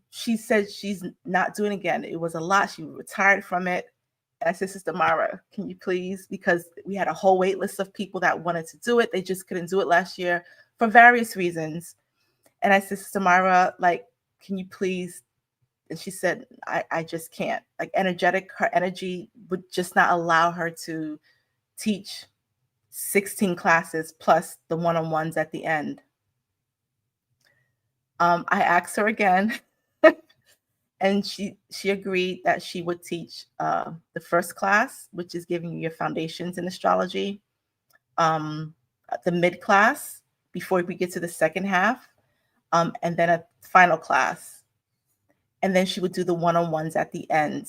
she said she's not doing it again. It was a lot. She retired from it. And I said, Sister Myra, can you please? Because we had a whole wait list of people that wanted to do it. They just couldn't do it last year for various reasons. And I said, Sister Myra, like, can you please? And she said, I just can't. Like, her energy would just not allow her to teach 16 classes plus the one-on-ones at the end. I asked her again, and she agreed that she would teach the first class, which is giving you your foundations in astrology, the mid class before we get to the second half, and then a final class. And then she would do the one-on-ones at the end.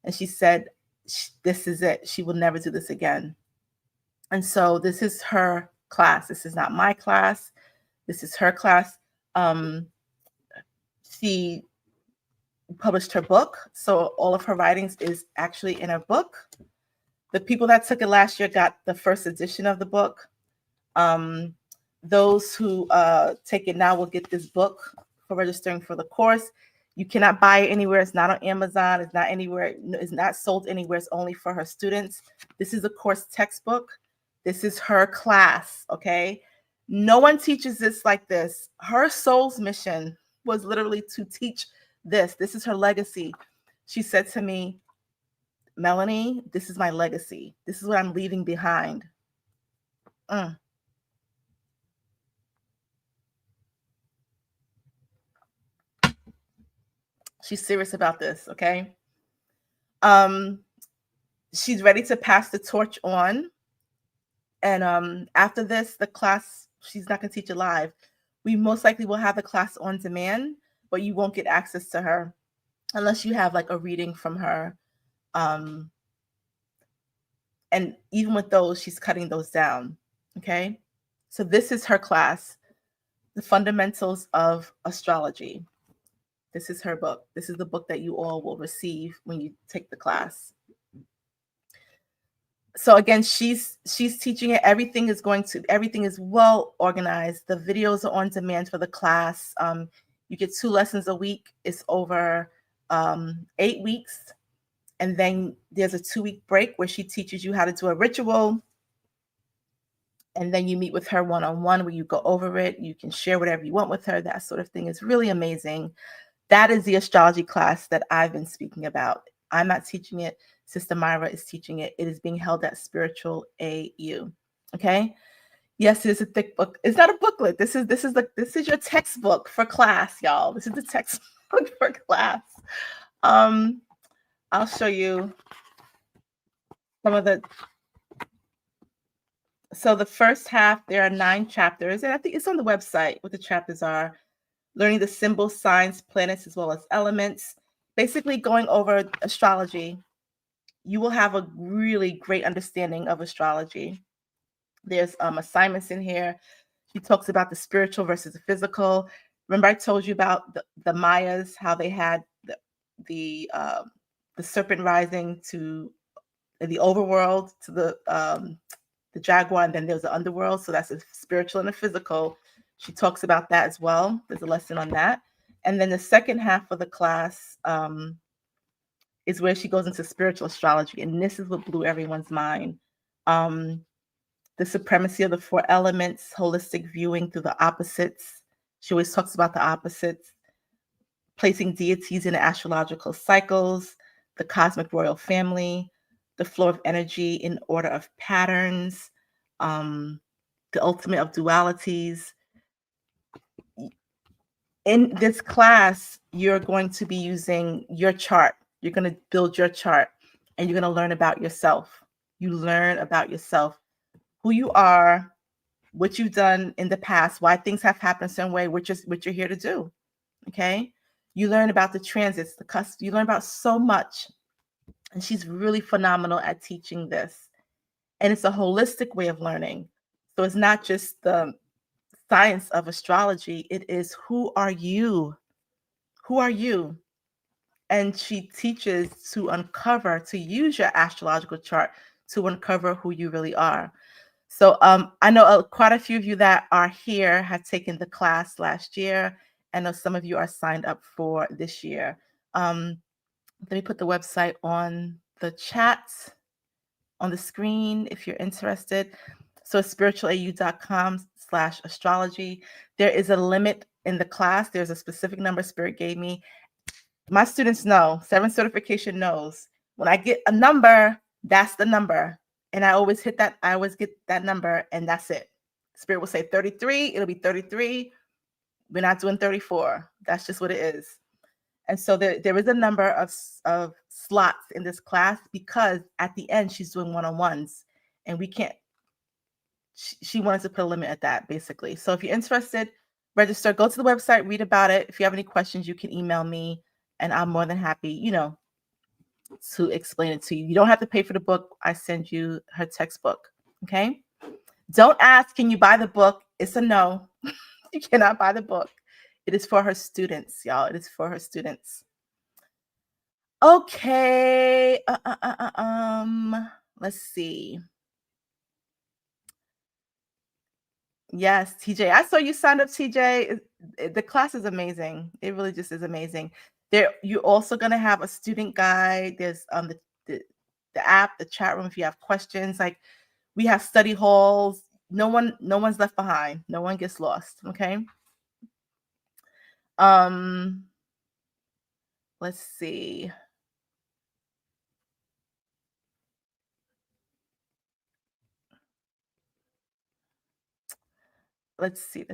And she said, this is it. She will never do this again. And so this is her class. This is not my class. This is her class. She published her book. So all of her writings is actually in her book. The people that took it last year got the first edition of the book. Those who take it now will get this book for registering for the course. You cannot buy it anywhere. It's not on Amazon. It's not anywhere. It's not sold anywhere. It's only for her students. This is a course textbook. This is her class, okay? No one teaches this like this. Her soul's mission was literally to teach this. This is her legacy. She said to me, Melanie, this is my legacy. This is what I'm leaving behind. She's serious about this, okay? She's ready to pass the torch on. And after this, the class, she's not going to teach it live. We most likely will have the class on demand, but you won't get access to her unless you have like a reading from her. And even with those, she's cutting those down, okay? So this is her class, The Fundamentals of Astrology. This is her book. This is the book that you all will receive when you take the class. So again, she's teaching it. Everything is well organized. The videos are on demand for the class. You get 2 lessons a week. It's over 8 weeks. And then there's a 2-week break where she teaches you how to do a ritual. And then you meet with her one-on-one where you go over it. You can share whatever you want with her. That sort of thing is really amazing. That is the astrology class that I've been speaking about. I'm not teaching it. Sister Myra is teaching it. It is being held at Spiritual AU. Okay. Yes, it is a thick book. It's not a booklet. This is your textbook for class, y'all. This is the textbook for class. I'll show you some of the. So the first half, there are 9 chapters, and I think it's on the website what the chapters are. Learning the symbols, signs, planets, as well as elements. Basically going over astrology. You will have a really great understanding of astrology. There's assignments in here. She talks about the spiritual versus the physical. Remember I told you about the Mayas, how they had the serpent rising to the overworld, to the jaguar, and then there's the underworld. So that's the spiritual and the physical. She talks about that as well. There's a lesson on that. And then the second half of the class is where she goes into spiritual astrology. And this is what blew everyone's mind. The supremacy of the 4 elements, holistic viewing through the opposites. She always talks about the opposites. Placing deities in astrological cycles, the cosmic royal family, the flow of energy in order of patterns, the ultimate of dualities. In this class, you're going to be using your chart. You're going to build your chart, and you're going to learn about yourself. You learn about yourself, who you are, what you've done in the past, why things have happened a certain way, what you're here to do. Okay? You learn about the transits, the cusp. You learn about so much. And she's really phenomenal at teaching this. And it's a holistic way of learning. So it's not just the science of astrology. It is, who are you? Who are you? And she teaches to use your astrological chart to uncover who you really are. So I know quite a few of you that are here have taken the class last year. I know some of you are signed up for this year. Let me put the website on the chat, on the screen, if you're interested. So it's spiritualau.com/astrology. There is a limit in the class. There's a specific number Spirit gave me. My students know, 7 certification knows, when I get a number, that's the number. And I always hit that. I always get that number, and that's it. Spirit will say 33. It'll be 33. We're not doing 34. That's just what it is. And so there is a number of slots in this class, because at the end, she's doing one-on-ones, and we can't. She wanted to put a limit at that, basically. So if you're interested, register. Go to the website, read about it. If you have any questions, you can email me, and I'm more than happy, to explain it to you. You don't have to pay for the book. I send you her textbook. Okay. Don't ask, can you buy the book? It's a no. You cannot buy the book. It is for her students, y'all. It is for her students. Okay. Let's see. Yes, TJ. I saw you signed up, TJ. The class is amazing. It really just is amazing. You're also gonna have a student guide. There's the app, the chat room if you have questions. Like, we have study halls. No one's left behind. No one gets lost. Okay. Let's see. Let's see.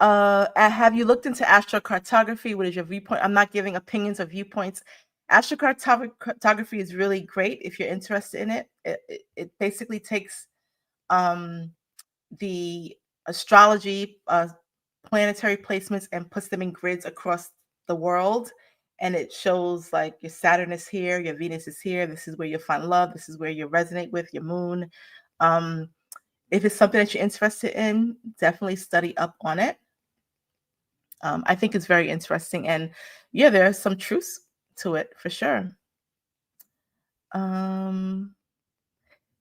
Have you looked into astrocartography? What is your viewpoint? I'm not giving opinions or viewpoints. Astrocartography is really great if you're interested in it. It basically takes the astrology planetary placements and puts them in grids across the world. And it shows like your Saturn is here, your Venus is here. This is where you'll find love. This is where you resonate with your moon. If it's something that you're interested in, definitely study up on it. I think it's very interesting. And yeah, there's some truths to it for sure.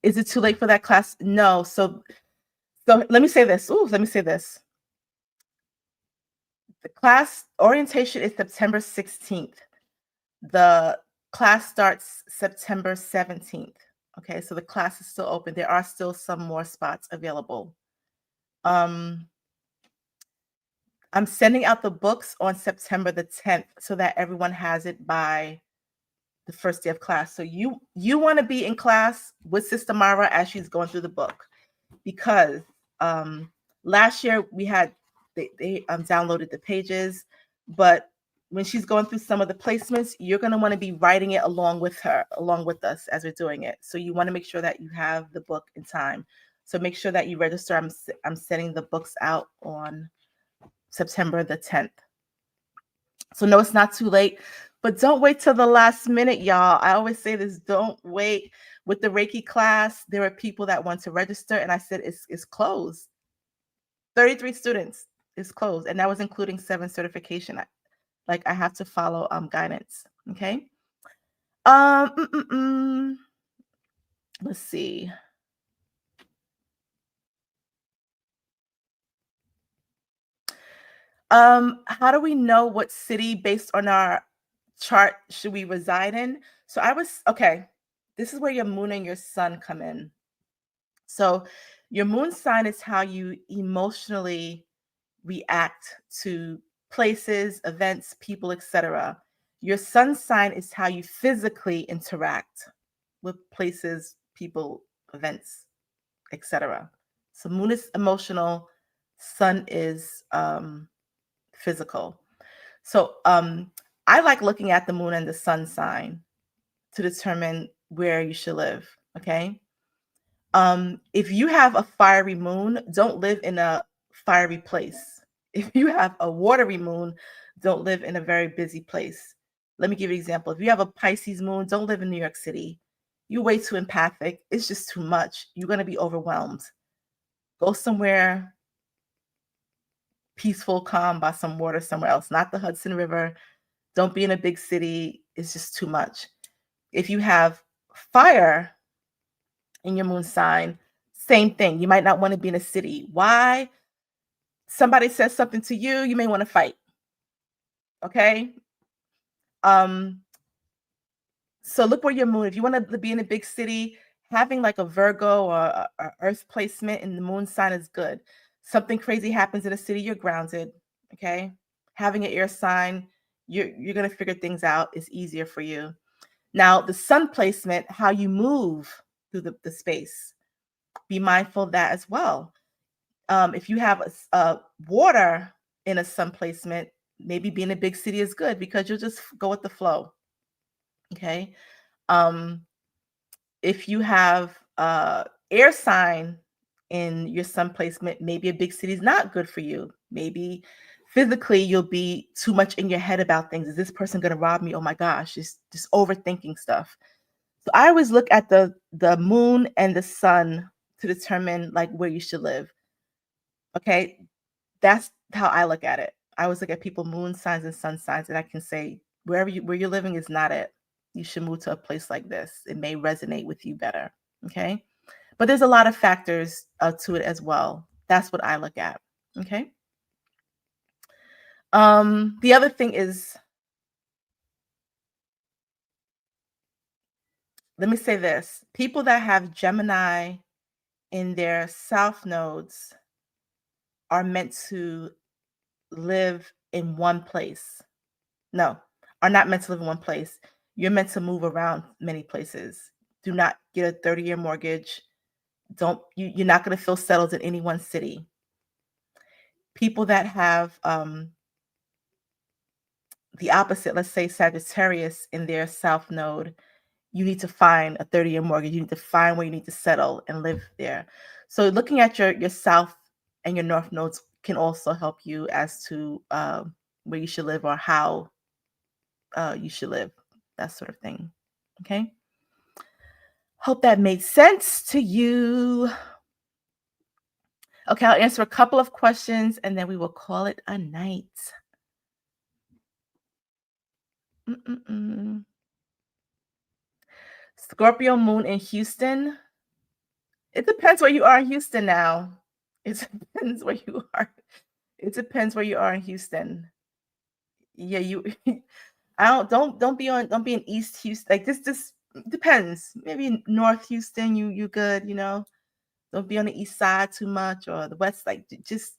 Is it too late for that class? No. So let me say this. The class orientation is September 16th. The class starts September 17th. Okay, so the class is still open. There are still some more spots available. I'm sending out the books on September the 10th so that everyone has it by the first day of class. So you want to be in class with Sister Myra as she's going through the book, because last year we had they downloaded the pages, but when she's going through some of the placements, you're going to want to be writing it along with her, along with us as we're doing it. So you want to make sure that you have the book in time. So make sure that you register. I'm sending the books out on September the 10th. So no, it's not too late, but don't wait till the last minute, y'all. I always say this, don't wait. With the Reiki class, there are people that want to register, and I said it's closed. 33 students is closed, and that was including 7 certification. Like, I have to follow guidance. Okay. Let's see. How do we know what city based on our chart should we reside in? So okay. This is where your moon and your sun come in. So your moon sign is how you emotionally react to places, events, people, etc. Your sun sign is how you physically interact with places, people, events, etc. So moon is emotional, sun is physical. So I like looking at the moon and the sun sign to determine where you should live. Okay. If you have a fiery moon, don't live in a fiery place. If you have a watery moon, don't live in a very busy place. Let me give you an example. If you have a Pisces moon, don't live in New York City. You're way too empathic. It's just too much. You're going to be overwhelmed. Go somewhere peaceful, calm, by some water somewhere else, not the Hudson River. Don't be in a big city. It's just too much. If you have fire in your moon sign, same thing. You might not want to be in a city. Why? Somebody says something to you, you may want to fight. Okay. So look where your moon. If you want to be in a big city, having like a Virgo or a Earth placement in the moon sign is good. Something crazy happens in a city, you're grounded. Okay. Having an air sign, you're gonna figure things out. It's easier for you. Now, the sun placement, how you move through the space. Be mindful of that as well. If you have a water in a sun placement, maybe being a big city is good because you'll just go with the flow. Okay. If you have air sign in your sun placement, maybe a big city is not good for you. Maybe physically, you'll be too much in your head about things. Is this person going to rob me? Oh my gosh, just overthinking stuff. So I always look at the moon and the sun to determine like where you should live. Okay, that's how I look at it. I always look at people moon signs and sun signs, and I can say where you're living is not it. You should move to a place like this. It may resonate with you better. Okay, but there's a lot of factors to it as well. That's what I look at. Okay. The other thing is, let me say this: people that have Gemini in their south nodes are meant to live in one place. No, are not meant to live in one place. You're meant to move around many places. Do not get a 30-year mortgage. You're not going to feel settled in any one city. People that have the opposite, let's say Sagittarius in their south node, you need to find a 30-year mortgage. You need to find where you need to settle and live there. So looking at your south and your north nodes can also help you as to where you should live or how you should live, that sort of thing. Okay. Hope that made sense to you. Okay, I'll answer a couple of questions and then we will call it a night. Scorpio moon in Houston. It depends where you are in Houston now. It depends where you are. It depends where you are in Houston. Yeah, don't be in East Houston. Like this depends. Maybe North Houston, you good, you know. Don't be on the east side too much or the west. Like just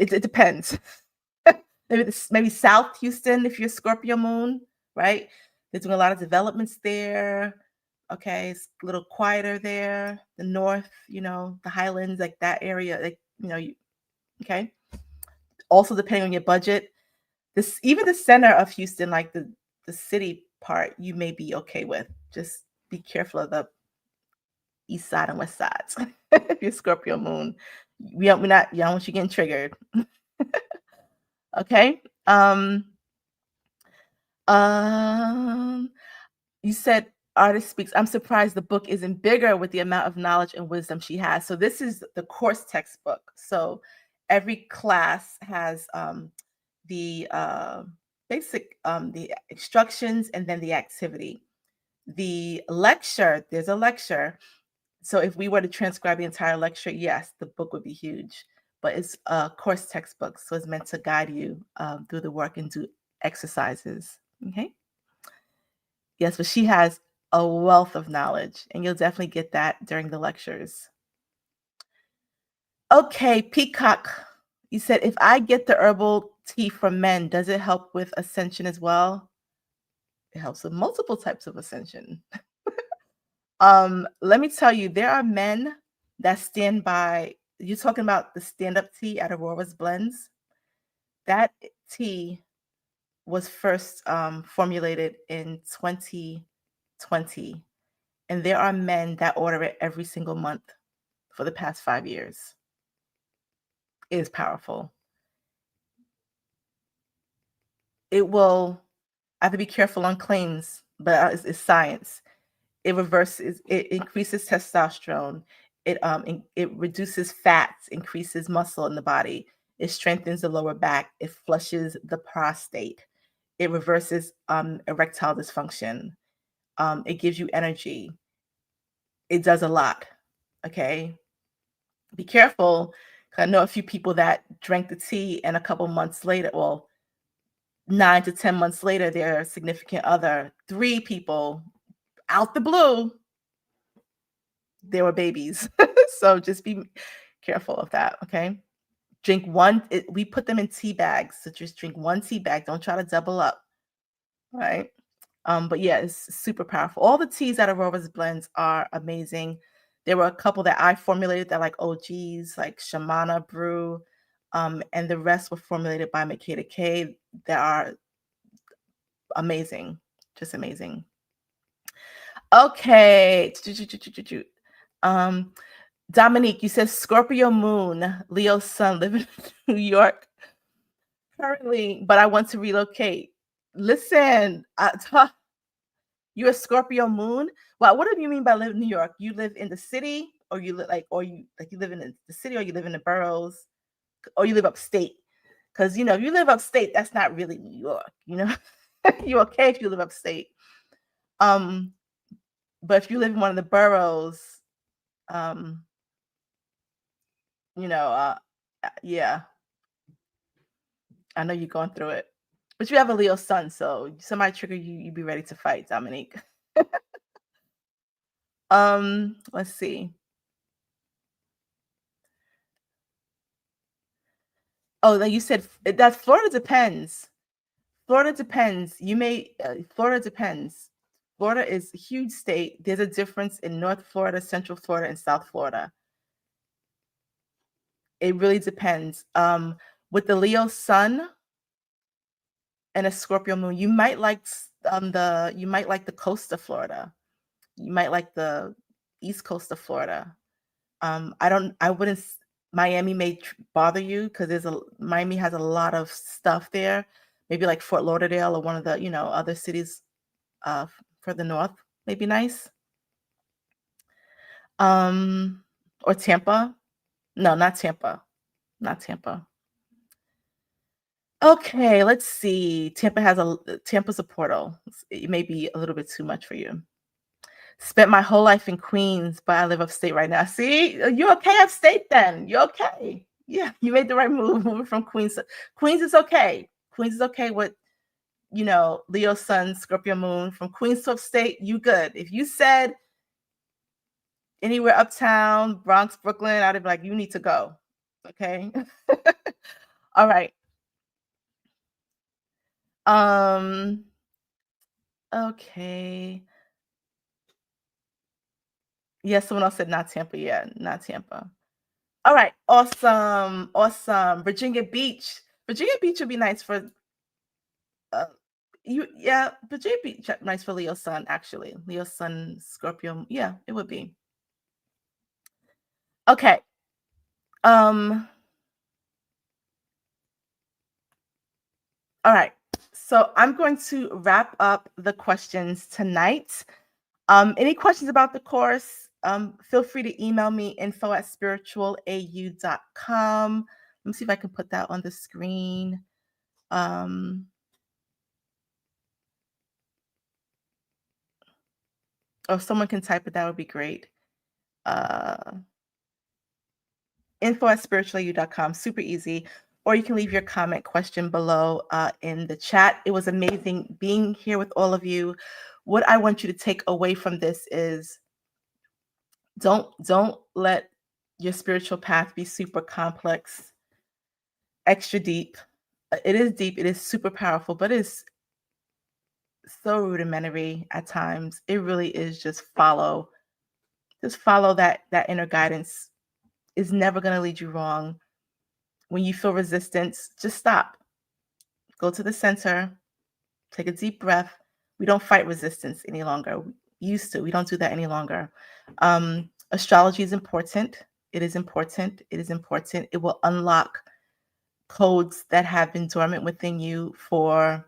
it depends. maybe South Houston if you're Scorpio moon, right? They're doing a lot of developments there. Okay, it's a little quieter there. The north, you know, the highlands, like that area, like okay. Also, depending on your budget, even the center of Houston, like the city part, you may be okay with. Just be careful of the east side and west sides. If you're Scorpio moon, we don't want you getting triggered. Okay. You said artist speaks. I'm surprised the book isn't bigger with the amount of knowledge and wisdom she has. So this is the course textbook. So every class has the basic the instructions and then the activity. The lecture, there's a lecture. So if we were to transcribe the entire lecture, yes, the book would be huge. But it's a course textbook, so it's meant to guide you through the work and do exercises. Okay. Yes, but she has a wealth of knowledge, and you'll definitely get that during the lectures. Okay, Peacock, you said, if I get the herbal tea for men, does it help with ascension as well? It helps with multiple types of ascension. Let me tell you, there are men that stand by. You're talking about the stand-up tea at Aurora's Blends. That tea was first formulated in 2020, and there are men that order it every single month for the past 5 years. It is powerful. It will, I have to be careful on claims, but it's science. It increases testosterone. It reduces fats, increases muscle in the body. It strengthens the lower back. It flushes the prostate. It reverses erectile dysfunction. It gives you energy. It does a lot. Okay. Be careful. I know a few people that drank the tea and a couple months later, well, 9 to 10 months later, their significant other, 3 people out the blue, there were babies. So just be careful of that. Okay. Drink one. We put them in tea bags. So just drink one tea bag. Don't try to double up. Right. But yeah, it's super powerful. All the teas at Aurora's Blends are amazing. There were a couple that I formulated that like OGs, like Shamana Brew, and the rest were formulated by Makeda K that are amazing, just amazing. Okay. Dominique, you said Scorpio moon, Leo sun, living in New York currently, but I want to relocate. Listen, you're a Scorpio moon. Well, what do you mean by live in New York? You live in the city, or you live or you live in the city, or you live in the boroughs, or you live upstate? Because if you live upstate, that's not really New York. You're okay if you live upstate. But if you live in one of the boroughs, um, yeah, I know you're going through it. But you have a Leo sun, so somebody trigger you, you be ready to fight, Dominique. Let's see. Oh, like you said, that Florida depends. Florida depends. Florida depends. Florida is a huge state. There's a difference in North Florida, Central Florida, and South Florida. It really depends. With the Leo sun and a Scorpio moon, you might like the coast of Florida. You might like the east coast of Florida. I wouldn't. Miami may bother you because Miami has a lot of stuff there. Maybe like Fort Lauderdale or one of the other cities further north may be nice. Or Tampa. No, not Tampa. Not Tampa. Okay, let's see. Tampa's a portal. It may be a little bit too much for you. Spent my whole life in Queens, but I live upstate right now. See, you're okay upstate then. You're okay. Yeah, you made the right move moving from Queens. Queens is okay. Queens is okay with, Leo sun, Scorpio moon. From Queens to upstate, you good. If you said anywhere uptown, Bronx, Brooklyn, I'd be like, you need to go. Okay. All right. Okay. Yeah, someone else said not Tampa. Yeah, not Tampa. All right. Awesome. Awesome. Virginia Beach. Virginia Beach would be nice for Virginia Beach nice for Leo sun, actually. Leo sun, Scorpio. Yeah, it would be. Okay. All right. So I'm going to wrap up the questions tonight. Any questions about the course? Feel free to email me info@spiritualau.com. Let me see if I can put that on the screen. If someone can type it, that would be great. Info@spiritualau.com. Super easy. Or you can leave your comment question below in the chat. It was amazing being here with all of you. What I want you to take away from this is don't let your spiritual path be super complex, extra deep. It is deep, it is super powerful, but it's so rudimentary at times. It really is just follow that inner guidance. Is never going to lead you wrong. When you feel resistance, just stop. Go to the center, take a deep breath. We don't fight resistance any longer. We used to. We don't do that any longer. Astrology is important. It is important. It is important. It will unlock codes that have been dormant within you for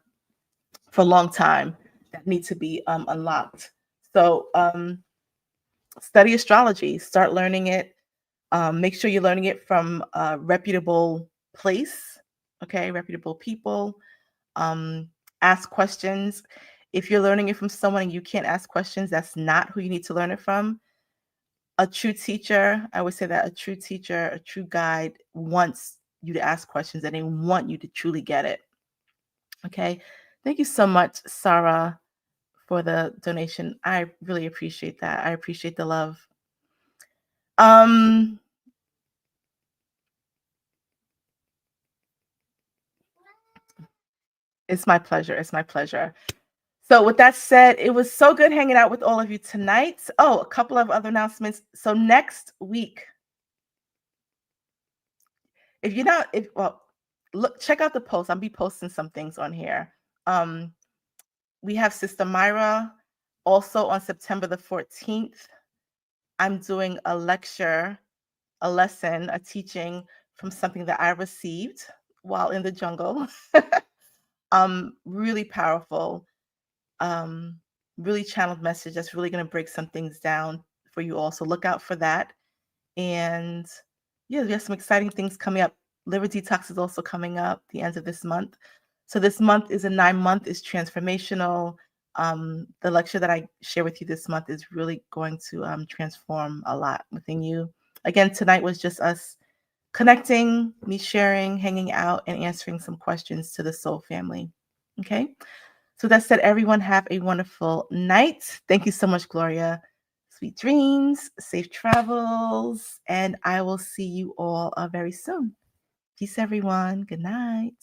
a long time that need to be unlocked. So study astrology. Start learning it. Make sure you're learning it from a reputable place, okay? Reputable people. Ask questions. If you're learning it from someone and you can't ask questions, that's not who you need to learn it from. A true teacher, I would say that a true teacher, a true guide wants you to ask questions and they want you to truly get it. Okay. Thank you so much, Sarah, for the donation. I really appreciate that. I appreciate the love. It's my pleasure. It's my pleasure. So with that said, it was so good hanging out with all of you tonight. Oh, a couple of other announcements. So next week, look, check out the post. I'll be posting some things on here. We have Sister Myra also on September the 14th. I'm doing a lecture, a lesson, a teaching from something that I received while in the jungle. Really powerful, um, really channeled message that's really going to break some things down for you all. So look out for that. And yeah, we have some exciting things coming up. Liver detox is also coming up the end of this month. So this month is a 9-month, is transformational. The lecture that I share with you this month is really going to transform a lot within you. Again, tonight was just us connecting, me sharing, hanging out, and answering some questions to the soul family. Okay. So that said, everyone have a wonderful night. Thank you so much, Gloria. Sweet dreams, safe travels, and I will see you all very soon. Peace, everyone. Good night.